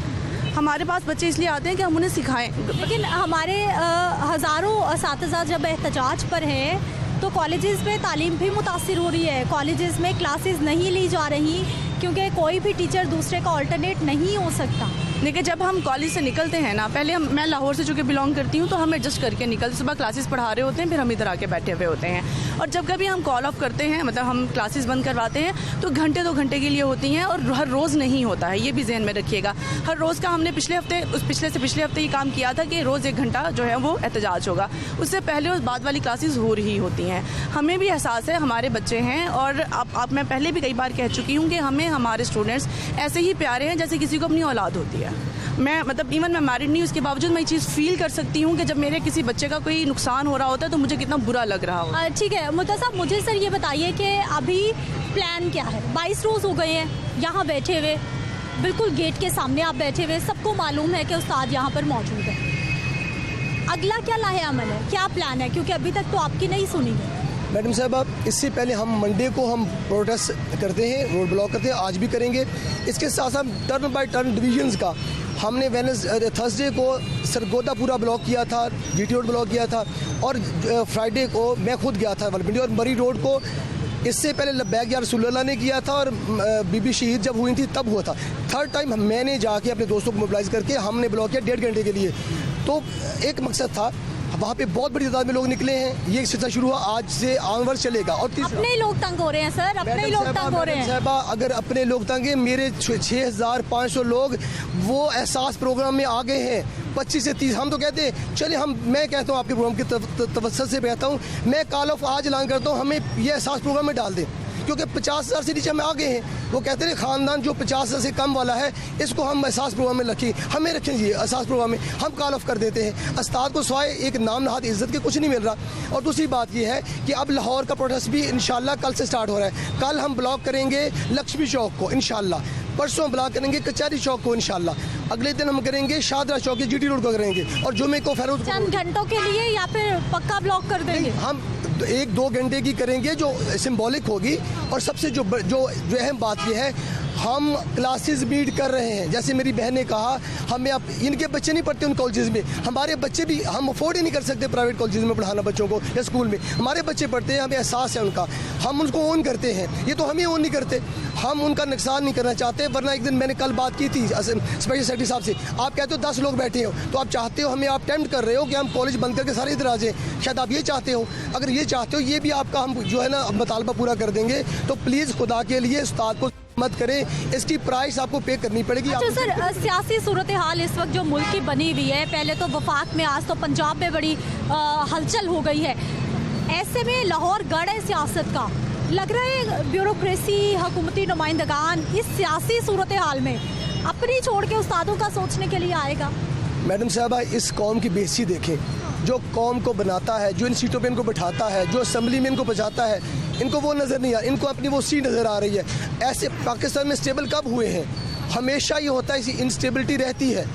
हमारे पास बच्चे इसलिए आते हैं कि हम उन्हें सिखाएं। लेकिन हमारे हज़ारों असातिज़ा जब एहतजाज पर हैं तो कॉलेजेस में तालीम भी मुतासिर हो रही है, कॉलेजेस में क्लासेस नहीं ली जा रही क्योंकि कोई भी टीचर दूसरे का अल्टरनेट नहीं हो सकता। देखिए, जब हम कॉलेज से निकलते हैं ना, पहले मैं लाहौर से चूँकि बिलोंग करती हूँ तो हम एडजस्ट करके निकलते, सुबह क्लासेस पढ़ा रहे होते हैं, फिर हम इधर आके बैठे हुए होते हैं। और जब कभी हम कॉल ऑफ करते हैं, मतलब हम क्लासेस बंद करवाते हैं, तो घंटे 2 घंटे के लिए होती हैं और हर रोज़ नहीं होता है, ये भी जहन में रखिएगा। हर रोज़ का हमने पिछले हफ्ते ये काम किया था कि रोज़ 1 घंटा जो है वो एहतजाज होगा। उससे पहले उस बाद वाली क्लासेस हो रही होती हैं। हमें भी एहसास है, हमारे बच्चे हैं, और आप मैं पहले भी कई बार कह चुकी हूँ कि हमें हमारे स्टूडेंट्स ऐसे ही प्यारे हैं जैसे किसी को अपनी औलाद होती है। मैं मतलब इवन मैं मैरिड नहीं, उसके बावजूद मैं ये चीज़ फील कर सकती हूँ कि जब मेरे किसी बच्चे का कोई नुकसान हो रहा होता है तो मुझे कितना बुरा लग रहा होता है। ठीक है मुत्ता साहब, मुझे सर ये बताइए कि अभी प्लान क्या है? 22 रोज़ हो गए हैं यहाँ बैठे हुए, बिल्कुल गेट के सामने आप बैठे हुए, सबको मालूम है कि उस्ताद यहाँ पर मौजूद है। अगला क्या लाहे अमल है, क्या प्लान है? क्योंकि अभी तक तो आपकी नहीं सुनी गई। मैडम साहब, इससे पहले हम मंडे को हम प्रोटेस्ट करते हैं, रोड ब्लॉक करते हैं, आज भी करेंगे। इसके साथ साथ टर्न बाय टर्न डिवीजन्स का हमने थर्सडे को सरगोदा पूरा ब्लॉक किया था, जीटी रोड ब्लॉक किया था, और फ्राइडे को मैं खुद गया था वलपिंडी और मरी रोड को इससे पहले लब्बैक या रसूलुल्लाह ने किया था, और बीबी शहीद जब हुई थी तब हुआ था। थर्ड टाइम मैंने जाके अपने दोस्तों को मोबिलाइज करके हमने ब्लॉक किया 1.5 घंटे के लिए। तो एक मकसद था, वहाँ पे बहुत बड़ी तादाद में लोग निकले हैं, ये सिलसिला शुरू हुआ, आज से ऑनवर्ड चलेगा। और अपने ही लोग तंग हो रहे हैं सर, अपने ही लोग तंग हो रहे हैं। साहबा, अगर अपने लोग तंग हैं, मेरे 6500 लोग वो एहसास प्रोग्राम में आ गए हैं। 25 से 30 हम तो कहते हैं चले, मैं कहता हूँ आपके प्रोग्राम की तवज्जो से कहता हूँ, मैं कॉल ऑफ आज ऐलान करता हूँ, हमें ये एहसास प्रोग्राम में डाल दें, क्योंकि 50,000 से नीचे हम आ गए हैं। वो कहते हैं ख़ानदान जो 50,000 से कम वाला है इसको हम एहसास प्रोग्राम में रखें, हमें रखें जी एहसास प्रोग्राम में, हम कॉल ऑफ कर देते हैं। उस्ताद को सिवाय एक नाम नहाद इज्जत के कुछ नहीं मिल रहा। और दूसरी बात ये है कि अब लाहौर का प्रोटेस्ट भी इंशाल्लाह कल से स्टार्ट हो रहा है। कल हम ब्लॉक करेंगे लक्ष्मी चौक को इंशाल्लाह, परसों ब्लॉक करेंगे कचहरी चौक को इंशाल्लाह, अगले दिन हम करेंगे शादरा चौक जीटी रोड को करेंगे, और जुमे को फेरोज। चंद घंटों के लिए या फिर पक्का ब्लॉक कर देंगे? हम 1-2 घंटे की करेंगे जो सिंबॉलिक होगी। और सबसे जो अहम बात यह है, हम क्लासेस मीट कर रहे हैं। जैसे मेरी बहन ने कहा, हमें अब इनके बच्चे नहीं पढ़ते उन कॉलेजेस में, हमारे बच्चे भी, हम अफोर्ड ही नहीं कर सकते प्राइवेट कॉलेजेस में पढ़ाना बच्चों को या स्कूल में। हमारे बच्चे पढ़ते हैं, हमें एहसास है उनका, हम उनको ओन करते हैं। ये तो हम ही ओन नहीं करते, हम उनका नुकसान नहीं करना चाहते। वरना एक दिन मैंने कल बात की थी स्पेशल सेक्रेटरी साहब से, आप कहते हो 10 लोग बैठे हो, तो आप चाहते हो, हमें आप टेम्प्ट कर रहे हो कि हम कॉलेज बंद करके सारे इधर आ जाएं। शायद आप ये चाहते हो, अगर ये चाहते हो, ये भी आपका हम जो है ना मुतालबा पूरा कर देंगे। तो प्लीज़ खुदा के लिए उस्ताद को मत करें, इसकी प्राइस आपको पे करनी पड़ेगी। अच्छा सर, सियासी सूरत हाल इस वक्त जो मुल्क की बनी हुई है, पहले तो वफाक में, आज तो पंजाब में बड़ी हलचल हो गई है। ऐसे में लाहौर गढ़ है सियासत का, लग रहा है ब्यूरोक्रेसी, हुकूमती नुमाइंदगान इस सियासी सूरत हाल में अपनी छोड़ के उस्तादों का सोचने के लिए आएगा। मैडम साहबा, इस कौम की बेइज्जती देखें, जो कौम को बनाता है, जो इन सीटों पे इनको बिठाता है, जो असेंबली में इनको बजाता है, इनको वो नज़र नहीं आ, इनको अपनी वो सीट नज़र आ रही है। ऐसे पाकिस्तान में स्टेबल कब हुए हैं? हमेशा ये होता है, इसी इंस्टेबिलिटी रहती है।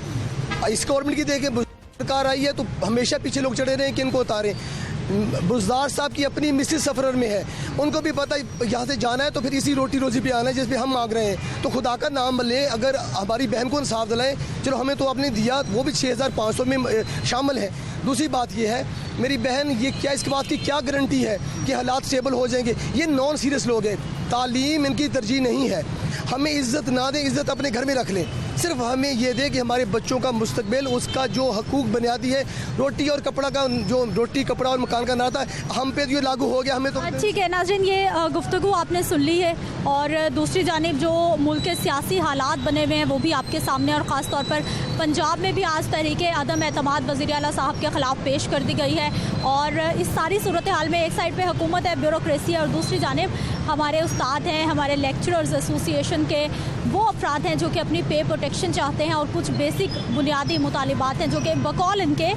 इस गवर्नमेंट की देखें, सरकार आई है तो हमेशा पीछे लोग चढ़े रहे हैं कि इनको उतारें। बुज़दार साहब की अपनी मिसेस सफरर में है, उनको भी पता है यहाँ से जाना है तो फिर इसी रोटी रोजी पे आना है जिस पे हम मांग रहे हैं। तो खुदा का नाम लें, अगर हमारी बहन को इंसाफ दिलाएं। चलो, हमें तो आपने दिया, वो भी 6500 में शामिल है। दूसरी बात ये है, मेरी बहन, ये क्या इसके बात की क्या गारंटी है कि हालात स्टेबल हो जाएंगे? ये नॉन सीरियस लोग हैं, तालीम इनकी तरजीह नहीं है। हमें इज़्ज़त ना दें, इज़्ज़त अपने घर में रख लें। सिर्फ हमें ये दे कि हमारे बच्चों का मुस्तकबिल, उसका जो हकूक बुनियादी है, रोटी और कपड़ा का, जो रोटी कपड़ा और मकान का नाता है, हम पे जो लागू हो गया, हमें तो ठीक है। नाज़रीन, ये गुफ्तगू आपने सुन ली है, और दूसरी जानिब जो मुल्क के सियासी हालात बने हुए हैं वो भी आपके सामने, और ख़ास तौर पर पंजाब में भी आज तहरीके अदम एतमाद वज़ीर आला साहब के ख़िलाफ़ पेश कर दी गई है। और इस सारी सूरत हाल में एक साइड पे हुकूमत है, ब्यूरोक्रेसी है, और दूसरी जानिब हमारे उस्ताद हैं, हमारे लेक्चरर्स एसोसिएशन के वो अफराद हैं जो कि अपनी पे प्रोटेक्शन चाहते हैं, और कुछ बेसिक बुनियादी मुतालिबात हैं जो कि बकौल इनके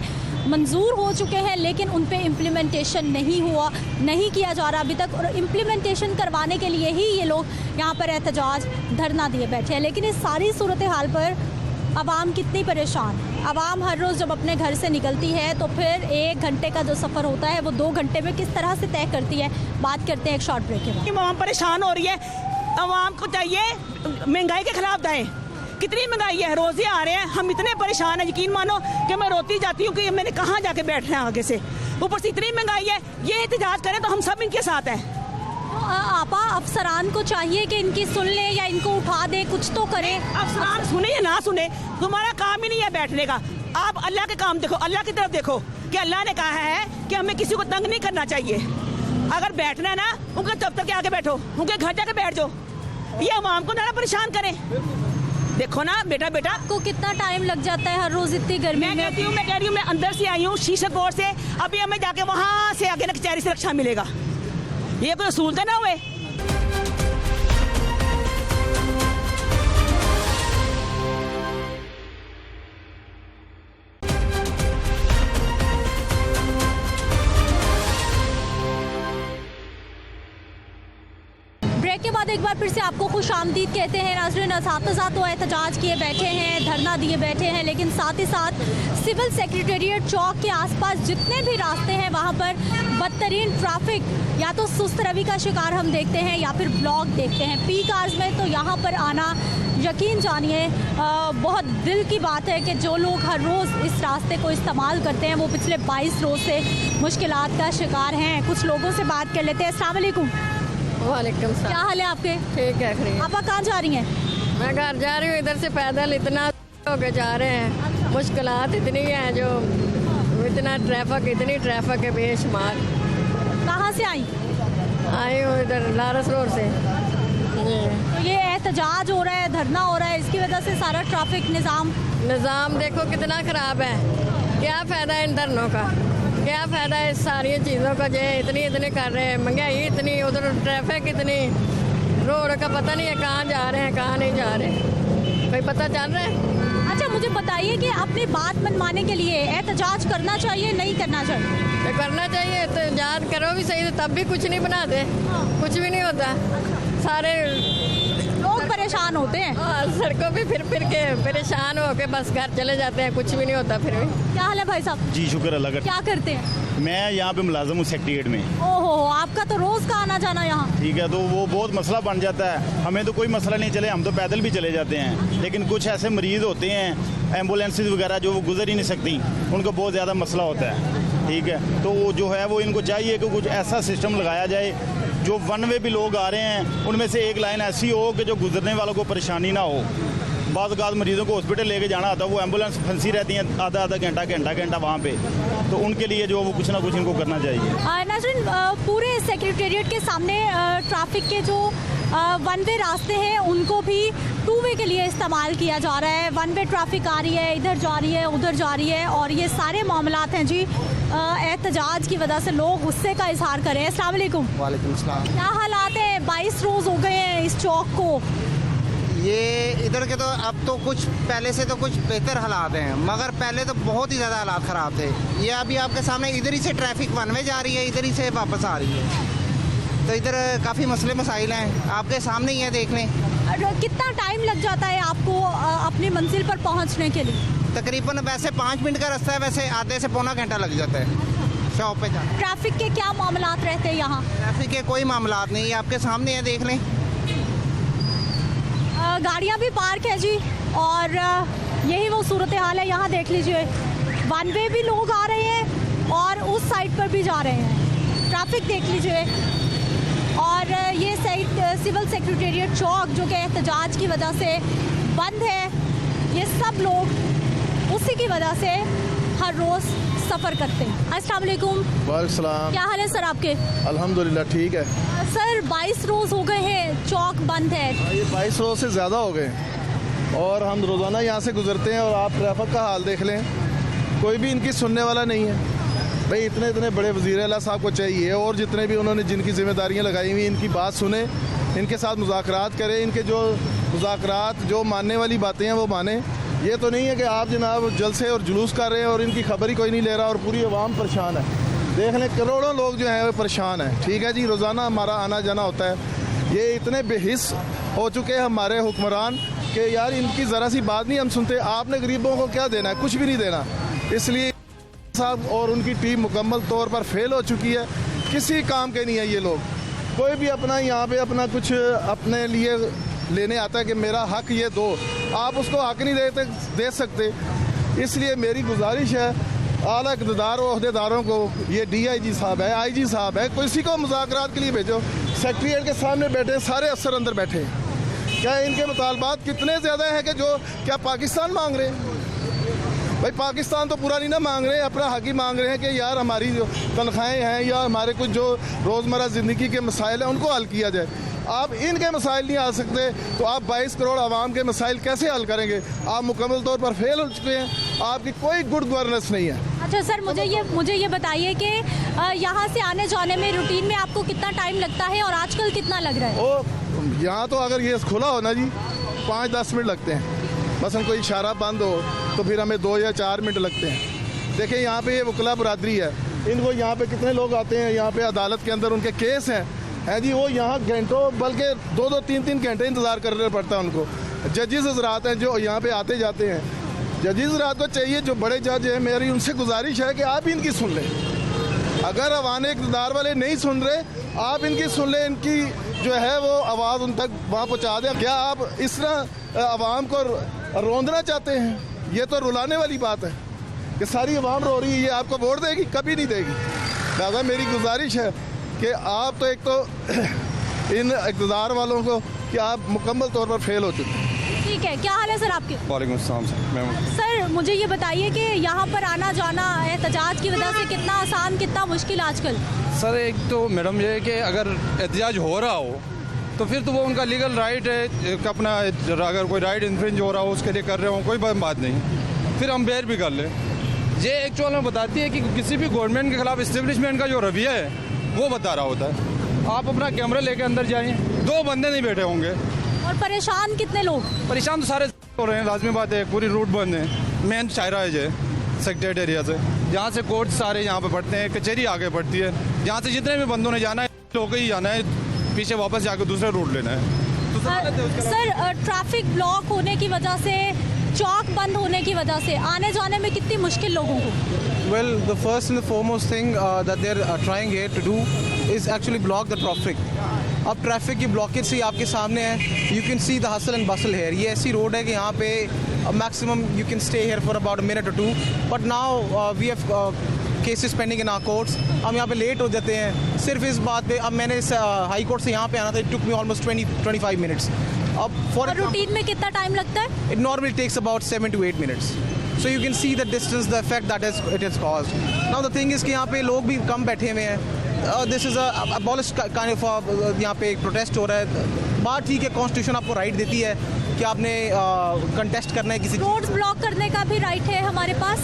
मंजूर हो चुके हैं, लेकिन उन पे इम्प्लीमेंटेशन नहीं किया जा रहा अभी तक। और इम्प्लीमेंटेशन करवाने के लिए ही ये लोग यहाँ पर एहतजाज, धरना दिए बैठे हैं। लेकिन इस सारी सूरत हाल पर आवाम कितनी परेशान? आवाम हर रोज़ जब अपने घर से निकलती है तो फिर 1 घंटे का जो सफ़र होता है वो 2 घंटे में किस तरह से तय करती है। बात करते हैं एक शॉर्ट ब्रेक के बाद। आवाम परेशान हो रही है, आवाम को चाहिए महंगाई के खिलाफ दाएं। कितनी महंगाई है, रोज़े आ रहे हैं, हम इतने परेशान हैं, यकीन मानो कि मैं रोती जाती हूँ कि मैंने कहाँ जाके बैठना है आगे से। ऊपर से इतनी महंगाई है, ये एहतजाज करें तो हम सब इनके साथ हैं। आपा, अफसरान को चाहिए कि इनकी सुन ले या इनको उठा दे, कुछ तो करें। अफसरान सुने या ना सुने, तुम्हारा काम ही नहीं है बैठने का। आप अल्लाह के काम देखो, अल्लाह की तरफ देखो कि अल्लाह ने कहा है कि हमें किसी को तंग नहीं करना चाहिए। अगर बैठना है ना, उनके दफ्तर के आगे बैठो, उनके घर जाके बैठ जाओ, ये आवाम को ना परेशान करें। देखो ना बेटा को कितना टाइम लग जाता है हर रोज इतनी गर्मी में। मैं कह रही हूँ मैं अंदर से आई हूँ शीशक बोर्ड से, अभी हमें जाके वहाँ से आगे ना कचहरी से रक्षा मिलेगा। ये कोई सूलते ना हुए। ब्रेक के बाद एक बार फिर से आपको खुश आमदीद कहते हैं। नाज़रीन, असातिज़ा तो एहतजाज किए बैठे हैं, धरना दिए बैठे हैं, लेकिन साथ ही साथ सिविल सेक्रेटेरिएट चौक के आसपास जितने भी रास्ते हैं वहाँ पर बदतरीन ट्रैफिक, या तो सुस्त रवि का शिकार हम देखते हैं या फिर ब्लॉक देखते हैं। पीक आवर्स में तो यहाँ पर आना यकीन जानिए बहुत दिल की बात है कि जो लोग हर रोज़ इस रास्ते को इस्तेमाल करते हैं वो पिछले 22 रोज़ से मुश्किलात का शिकार हैं। कुछ लोगों से बात कर लेते हैं। अस्सलाम वालेकुम। वालेकुम सलाम। क्या हाल है आपके? ठीक है खैर। आप कहाँ जा रही हैं? मैं घर जा रही हूँ, इधर से पैदल इतना होके जा रहे हैं। मुश्किलात इतनी हैं, जो इतना इतनी ट्रैफिक है बेशुमार। कहाँ से आई हूँ इधर लारस रोड से। तो ये एहतजाज हो रहा है, धरना हो रहा है, इसकी वजह से सारा ट्रैफिक निज़ाम देखो कितना ख़राब है। क्या फ़ायदा है इन धरनों का, क्या फ़ायदा है इस सारी चीज़ों का? जो इतनी कर रहे हैं, महंगाई इतनी, उधर ट्रैफिक इतनी, रोड का पता नहीं है कहाँ जा रहे हैं कहाँ नहीं जा रहे, कोई पता चल रहा है? अच्छा, मुझे बताइए कि अपनी बात मनवाने के लिए एहतजाज करना चाहिए नहीं करना चाहिए? तो करना चाहिए, एहतजाज करो भी सही, तब भी कुछ नहीं बनाते, कुछ भी नहीं होता। सारे लोग परेशान होते हैं, सड़कों पे फिर के परेशान हो के बस घर चले जाते हैं, कुछ भी नहीं होता फिर भी। क्या हाल है भाई साहब? जी शुक्र अल्लाह का। क्या करते हैं? मैं यहाँ पे मुलाजम हूँ सेक्रेटेरिएट में। ओहो, आपका तो रोज का आना जाना यहाँ। ठीक है, तो वो बहुत मसला बन जाता है। हमें तो कोई मसला नहीं चले, हम तो पैदल भी चले जाते हैं, लेकिन कुछ ऐसे मरीज होते हैं, एम्बुलेंसेज वगैरह जो वो गुजर ही नहीं सकती, उनको बहुत ज़्यादा मसला होता है। ठीक है, तो वो जो है वो इनको चाहिए कि कुछ ऐसा सिस्टम लगाया जाए जो वन वे भी लोग आ रहे हैं उनमें से एक लाइन ऐसी हो कि जो गुजरने वालों को परेशानी ना हो। बाद मरीजों को हॉस्पिटल लेके जाना होता है, वो एम्बुलेंस फंसी रहती हैं आधा घंटा वहाँ पे, तो उनके लिए जो वो कुछ ना कुछ इनको करना चाहिए। नाज़रीन, पूरे सेक्रेटेरिएट के सामने ट्रैफिक के जो वन वे रास्ते हैं उनको भी टू वे के लिए इस्तेमाल किया जा रहा है। वन वे ट्रैफिक आ रही है, इधर जा रही है, उधर जा रही है, और ये सारे मामलात हैं जी एहतजाज की वजह से लोग गुस्से का इजहार करें। अस्सलाम वालेकुम। वालेकुम सलाम। क्या हालात है? 22 रोज़ हो गए हैं इस चौक को। ये इधर के तो अब तो कुछ पहले से तो कुछ बेहतर हालात हैं, मगर पहले तो बहुत ही ज़्यादा हालात ख़राब थे। ये अभी आपके सामने इधर ही से ट्रैफिक वन वे जा रही है, इधर ही से वापस आ रही है, तो इधर काफ़ी मसले मसाइल हैं, आपके सामने ही है, देख लें। कितना टाइम लग जाता है आपको अपनी मंजिल पर पहुंचने के लिए? तकरीबन वैसे 5 मिनट का रास्ता है, वैसे आधे से पौना घंटा लग जाता है शॉप पे जाना। ट्रैफिक के क्या मामलात रहते हैं यहाँ? ट्रैफिक के कोई मामलात नहीं है, आपके सामने है, देख लें। गाड़ियाँ भी पार्क है जी, और यही वो सूरत हाल है। यहाँ देख लीजिए, वन वे भी लोग आ रहे हैं और उस साइड पर भी जा रहे हैं। ट्रैफिक देख लीजिए, और ये सिविल सेक्रेटेरिएट चौक जो कि एहतजाज की वजह से बंद है, ये सब लोग उसी की वजह से हर रोज़ सफ़र करते हैं। अस्सलाम वालेकुम। वालेकुम सलाम। क्या हाल है सर आपके? अल्हम्दुलिल्लाह ठीक है। सर 22 रोज़ हो गए हैं चौक बंद है। ये 22 रोज़ से ज़्यादा हो गए, और हम रोज़ाना यहाँ से गुजरते हैं, और आप ट्रैफिक का हाल देख लें, कोई भी इनकी सुनने वाला नहीं है। भाई इतने बड़े वज़ीर आला साहब को चाहिए, और जितने भी उन्होंने जिनकी जिम्मेदारियाँ लगाई हुई, इनकी बात सुने, इनके साथ मुज़ाकरात करें, इनके जो मुज़ाकरात जो मानने वाली बातें हैं वो माने। ये तो नहीं है कि आप जनाब जलसे और जुलूस कर रहे हैं और इनकी खबर ही कोई नहीं ले रहा, और पूरी आवाम परेशान है। देख लें, करोड़ों लोग जो हैं वो परेशान हैं। ठीक है जी, रोज़ाना हमारा आना जाना होता है। ये इतने बेहिस हो चुके हैं हमारे हुक्मरान कि यार इनकी ज़रा सी बात नहीं हम सुनते। आपने गरीबों को क्या देना है? कुछ भी नहीं देना। इसलिए साहब और उनकी टीम मुकम्मल तौर पर फेल हो चुकी है, किसी काम के नहीं है ये लोग। कोई भी अपना यहाँ पे अपना कुछ अपने लिए लेने आता है कि मेरा हक ये दो, आप उसको हक नहीं दे सकते। इसलिए मेरी गुजारिश है आला इक़्तिदार और अहदेदारों को, ये DIG साहब है, IG साहब है, किसी को मुज़ाकरात के लिए भेजो। सेक्रेटेरिएट के सामने बैठे सारे अफसर अंदर बैठे हैं। क्या इनके मुतालबात कितने ज़्यादा हैं कि जो क्या पाकिस्तान मांग रहे हैं? भाई पाकिस्तान तो पूरा नहीं ना मांग रहे हैं, अपना हक ही मांग रहे हैं कि यार हमारी जो तनख्वाहें हैं या हमारे कुछ जो रोज़मर्रा ज़िंदगी के मसाइल हैं उनको हल किया जाए। आप इनके मसाइल नहीं हल सकते, तो आप 22 करोड़ आवाम के मसाइल कैसे हल करेंगे? आप मुकम्मल तौर पर फेल हो चुके हैं, आपकी कोई गुड गवर्नेंस नहीं है। अच्छा सर, मुझे ये बताइए कि यहाँ से आने जाने में रूटीन में आपको कितना टाइम लगता है, और आजकल कितना लग रहा है? ओ यहाँ तो अगर ये खुला हो ना जी, 5-10 मिनट लगते हैं। मसलन कोई इशारा बंद हो तो फिर हमें 2 या 4 मिनट लगते हैं। देखिए यहाँ पे ये वकला बरादरी है, इनको यहाँ पे कितने लोग आते हैं, यहाँ पे अदालत के अंदर उनके केस हैं, है जी, वो यहाँ घंटों बल्कि 2-2, 3-3 घंटे इंतज़ार करना पड़ता है उनको। जजेस हजरात हैं जो यहाँ पे आते जाते हैं, जजेस हजरात को चाहिए, जो बड़े जज हैं, मेरी उनसे गुजारिश है कि आप इनकी सुन लें। अगर अवान इक़्तिदार वाले नहीं सुन रहे, आप इनकी सुन लें, इनकी जो है वो आवाज़ उन तक वहाँ पहुँचा दें। क्या आप इस तरह आवाम को रोंदना चाहते हैं? ये तो रुलाने वाली बात है कि सारी आवाम रो रही है, ये आपको वोट देगी? कभी नहीं देगी। दादा मेरी गुजारिश है कि आप तो एक तो इन इक़्तिदार वालों को कि आप मुकम्मल तौर पर फेल हो चुके हैं। ठीक है, क्या हाल है सर आपके? वालेकुम अस्सलाम सर, मुझे ये बताइए कि यहाँ पर आना जाना एहतजाज की वजह से कितना आसान कितना मुश्किल आजकल? सर एक तो मैडम ये कि अगर एहतजाज हो रहा हो तो फिर तो वो उनका लीगल राइट है, अपना अगर कोई राइट इन्फ्रिंज हो रहा हो उसके लिए कर रहे हो, कोई बात नहीं, फिर हम बेर भी कर लें। ये एक्चुअल में बताती है कि किसी भी गवर्नमेंट के खिलाफ इस्टेब्लिशमेंट का जो रवैया है वो बता रहा होता है। आप अपना कैमरा लेके अंदर जाएं, 2 बंदे नहीं बैठे होंगे। और परेशान कितने लोग? परेशान तो सारे हो रहे हैं, लाजमी बात है, पूरी रूट बंद है। मेन शायरा है सेक्रेटरीट एरिया से, जहाँ से कोर्ट सारे यहाँ पे पड़ते हैं, कचहरी आगे पड़ती है, जहाँ से जितने भी बंदों ने जाना है होकर ही जाना है, पीछे वापस जाकर दूसरा रूट लेना है। तो सर, ट्रैफिक ब्लॉक होने की वजह से, चौक बंद होने की वजह से आने जाने में कितनी मुश्किल लोगों को? Well, the first and the foremost thing that they're trying here to do is actually block the traffic. अब ट्रैफिक की ब्लॉकेज से आपके सामने है, you can see the hustle and bustle here. ये ऐसी रोड है कि यहाँ पे maximum you can stay here for about minute और 2, but now we have cases pending in our courts. हम यहाँ पे लेट हो जाते हैं सिर्फ इस बात पे। अब मैंने हाई कोर्ट से यहाँ पे आना था, it took me almost 20-25 minutes. अब फॉर रूटीन में कितना टाइम लगता है? It normally takes about 7 to 8 minutes. So you can see the distance, the effect that it has caused. Now the thing is कि यहाँ पे लोग भी कम बैठे हुए हैं। This is a abolished kind of यहाँ पे एक प्रोटेस्ट हो रहा है। बात ठीक है, कॉन्स्टिट्यूशन आपको राइट देती है कि आपने कंटेस्ट करना है किसी। रोड्स ब्लॉक करने का भी राइट है हमारे पास।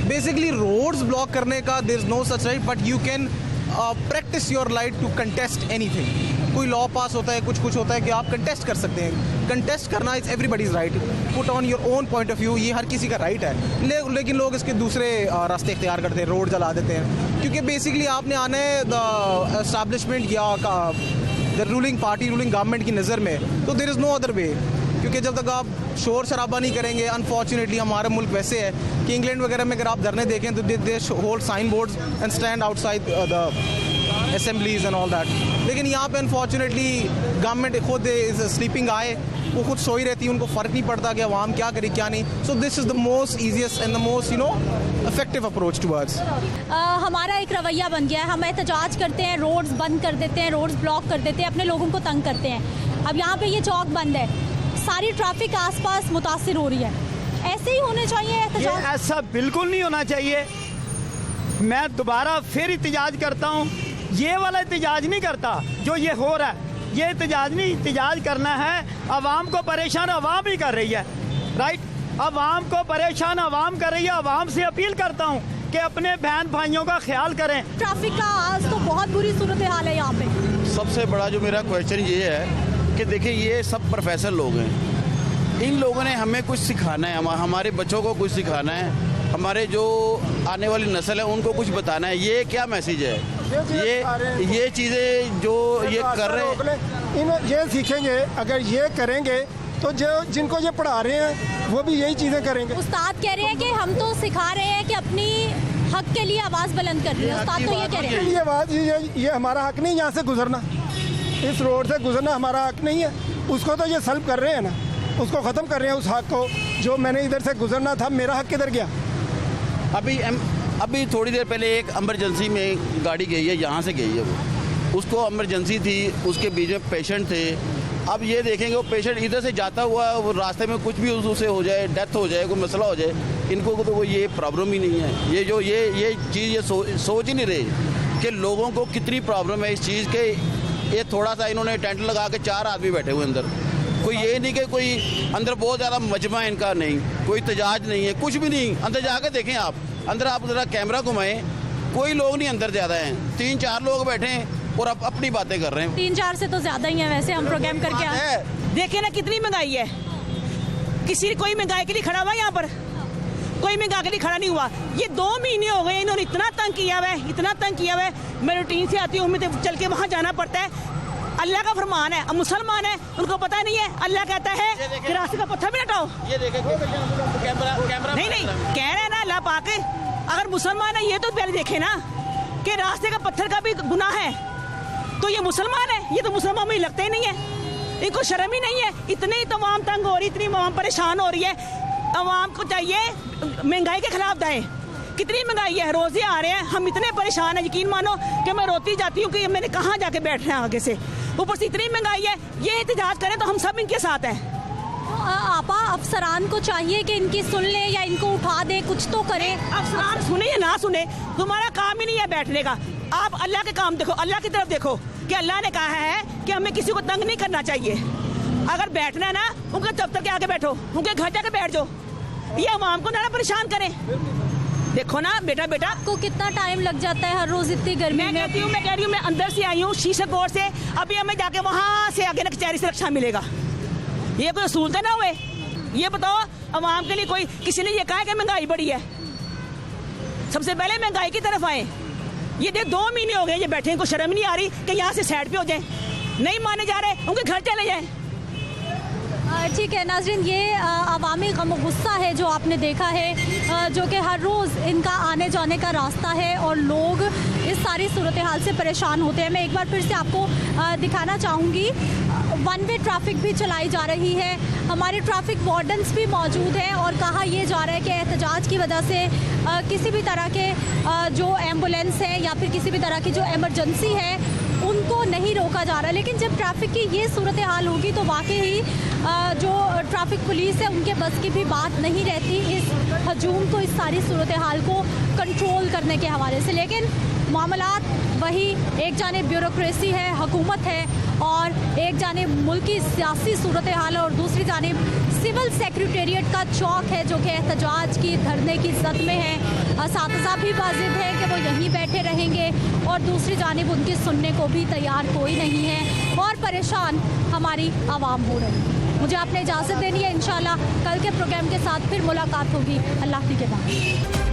बेसिकली रोड्स ब्लॉक करने का there is no such right, but you can practice your right to contest anything. कोई लॉ पास होता है, कुछ होता है कि आप कंटेस्ट कर सकते हैं। कंटेस्ट करना is everybody's right, put on your own point of view, ये हर किसी का राइट है। लेकिन लोग इसके दूसरे रास्ते इख्तियार करते हैं, रोड जला देते हैं, क्योंकि बेसिकली आपने आना है द एस्टैब्लिशमेंट या the ruling party, ruling government की नज़र में, तो there is no other way. क्योंकि जब तक आप शोर शराबा नहीं करेंगे, अनफॉर्चुनेटली हमारा मुल्क वैसे है कि इंग्लैंड वगैरह में अगर आप धरने देखें तो they hold sign boards and stand outside the assemblies and all that. लेकिन यहाँ पे अनफॉर्चुनेटली गवर्नमेंट खुद इज स्लीपिंग आए, वो खुद सोई रहती है, उनको फ़र्क नहीं पड़ता कि आवाम क्या करे क्या नहीं। So this is the most easiest and the most effective approach towards. हमारा एक रवैया बन गया है, हम एहतजाज करते हैं, रोड्स बंद कर देते हैं, रोड्स ब्लॉक कर देते हैं, अपने लोगों को तंग करते हैं। अब यहाँ पे ये चौक बंद है, सारी ट्रैफिक आसपास मुतासिर हो रही है, ऐसे ही होने चाहिए एहतजाज? ऐसा बिल्कुल नहीं होना चाहिए। मैं दोबारा फिर एहतजाज करता हूँ, ये वाला एहतजाज नहीं करता जो ये हो रहा है। ये एहतजाज नहीं, एहतजाज करना है, आवाम को परेशान आवाम ही कर रही है, राइट? आवाम को परेशान आवाम कर रही है। आवाम से अपील करता हूँ कि अपने बहन भाइयों का ख्याल करें। ट्रैफिक का आज तो बहुत बुरी सूरत हाल है यहाँ पे। सबसे बड़ा जो मेरा क्वेश्चन ये है कि देखिए, ये सब प्रोफेसर लोग हैं, इन लोगों ने हमें कुछ सिखाना है, हमारे बच्चों को कुछ सिखाना है, हमारे जो आने वाली नस्ल है उनको कुछ बताना है। ये क्या मैसेज है? ये चीज़ें जो ये कर रहे हैं, इन ये सीखेंगे। अगर ये करेंगे तो जो जिनको ये पढ़ा रहे हैं वो भी यही चीज़ें करेंगे। उस्ताद कह रहे हैं कि हम तो सिखा रहे हैं कि अपनी हक के लिए आवाज़ बुलंद कर रहे हैं। उस्ताद तो ये कह रहे हैं ये आवाज़, ये हमारा हक नहीं, यहाँ से गुजरना, इस रोड से गुजरना हमारा हक नहीं है। उसको तो ये सल्व कर रहे हैं ना, उसको ख़त्म कर रहे हैं उस हक को। जो मैंने इधर से गुजरना था, मेरा हक किधर गया? अभी थोड़ी देर पहले एक इमरजेंसी में गाड़ी गई है, यहाँ से गई है, वो उसको इमरजेंसी थी, उसके बीच में पेशेंट थे। अब ये देखेंगे वो पेशेंट इधर से जाता हुआ वो रास्ते में कुछ भी उसे हो जाए, डेथ हो जाए, कोई मसला हो जाए, इनको तो वो ये प्रॉब्लम ही नहीं है। ये जो ये चीज़ ये सोच ही नहीं रहे कि लोगों को कितनी प्रॉब्लम है इस चीज़ के। ये थोड़ा सा इन्होंने टेंट लगा के 4 आदमी बैठे हुए अंदर, कोई ये नहीं कि कोई अंदर बहुत ज़्यादा मजमा है इनका, नहीं कोई तजाज नहीं है, कुछ भी नहीं। अंदर जाके देखें आप, अंदर आप ज़रा कैमरा घुमाएं, कोई लोग नहीं अंदर ज़्यादा हैं, 3-4 लोग बैठे हैं और अब अपनी बातें कर रहे हैं। 3-4 से तो ज़्यादा ही है वैसे, हम प्रोग्राम करके आए। देखिए ना कितनी महंगाई है, कोई महंगाई के लिए खड़ा हुआ यहाँ पर? कोई महंगाई के लिए खड़ा नहीं हुआ। ये 2 महीने हो गए, इन्होंने इतना तंग किया हुआ है, इतना तंग किया हुआ है। मैं रूटीन से आती हूँ, मुझे चल के वहाँ जाना पड़ता है। अल्लाह का फरमान है, अब मुसलमान है उनको पता नहीं है। अल्लाह कहता है कि रास्ते का पत्थर भी हटाओ। ये देखें कैमरा नहीं कह रहे हैं ना अल्लाह पाक, अगर मुसलमान है ये तो पहले देखे ना कि रास्ते का पत्थर का भी गुनाह है, तो ये मुसलमान है, ये तो मुसलमान में लगते ही नहीं है, इनको शर्म ही नहीं है। इतनी तमाम तंग हो रही, इतनी आवाम परेशान हो रही है। आवाम को चाहिए महंगाई के खिलाफ दाएं। कितनी महंगाई है, रोजे आ रहे हैं, हम इतने परेशान हैं, यकीन मानो कि मैं रोती जाती हूँ कि मैंने कहाँ जाके बैठना है आगे से। ऊपर से इतनी महंगाई है, ये एहतजाज करें तो हम सब इनके साथ हैं। आपा अफसरान को चाहिए कि इनकी सुन ले या इनको उठा दे, कुछ तो करें। अफसरान सुने या ना सुने, तुम्हारा काम ही नहीं है बैठने का। आप अल्लाह के काम देखो, अल्लाह की तरफ देखो कि अल्लाह ने कहा है कि हमें किसी को तंग नहीं करना चाहिए। अगर बैठना है ना, उनके दफ्तर के आगे बैठो, उनके घर जाके बैठ जाओ, ये आवाम को ना परेशान करें। देखो ना बेटा को कितना टाइम लग जाता है हर रोज इतनी गर्मी में। मैं कह रही हूँ मैं अंदर से आई हूँ शीशक कोट से, अभी हमें जाके वहाँ से आगे ना कचहरी से रक्षा मिलेगा। ये कोई असूलते ना हुए। ये बताओ आवाम के लिए कोई किसी ने ये कहा कि महंगाई बढ़ी है? सबसे पहले महंगाई की तरफ आए। ये 2 महीने हो गए ये बैठे, इनको शर्म नहीं आ रही कि यहाँ से साइड पे हो जाए, नहीं माने जा रहे, उनके घर चले जाए। ठीक है नाज़रीन, ये अवामी गम गुस्सा है जो आपने देखा है, जो कि हर रोज़ इनका आने जाने का रास्ता है और लोग इस सारी सूरत हाल से परेशान होते हैं। मैं एक बार फिर से आपको दिखाना चाहूँगी, 1 वे ट्रैफिक भी चलाई जा रही है, हमारे ट्रैफिक वार्डन्स भी मौजूद हैं और कहा यह जा रहा है कि एहतजाज की वजह से किसी भी तरह के जो एम्बुलेंस है या फिर किसी भी तरह की जो इमरजेंसी है उनको नहीं रोका जा रहा। लेकिन जब ट्रैफिक की ये सूरत हाल होगी तो वाकई जो ट्रैफिक पुलिस है उनके बस की भी बात नहीं रहती इस हजूम को, इस सारी सूरत हाल को कंट्रोल करने के हवाले से। लेकिन मामलात वही, एक जानिब ब्यूरोक्रेसी है, हुकूमत है और एक जानिब मुल्क की सियासी सूरत हाल है और दूसरी जानिब सिविल सेक्रेटेरिएट का चौक है जो कि एहतजाज की धरने की जद में है। असातिज़ा भी वाजिब है कि वो यहीं बैठे रहेंगे और दूसरी जानिब उनकी सुनने को भी तैयार कोई नहीं है और परेशान हमारी आवाम हो रही है। मुझे आपने इजाज़त देनी है, इंशाल्लाह कल के प्रोग्राम के साथ फिर मुलाकात होगी। अल्लाह के बाद।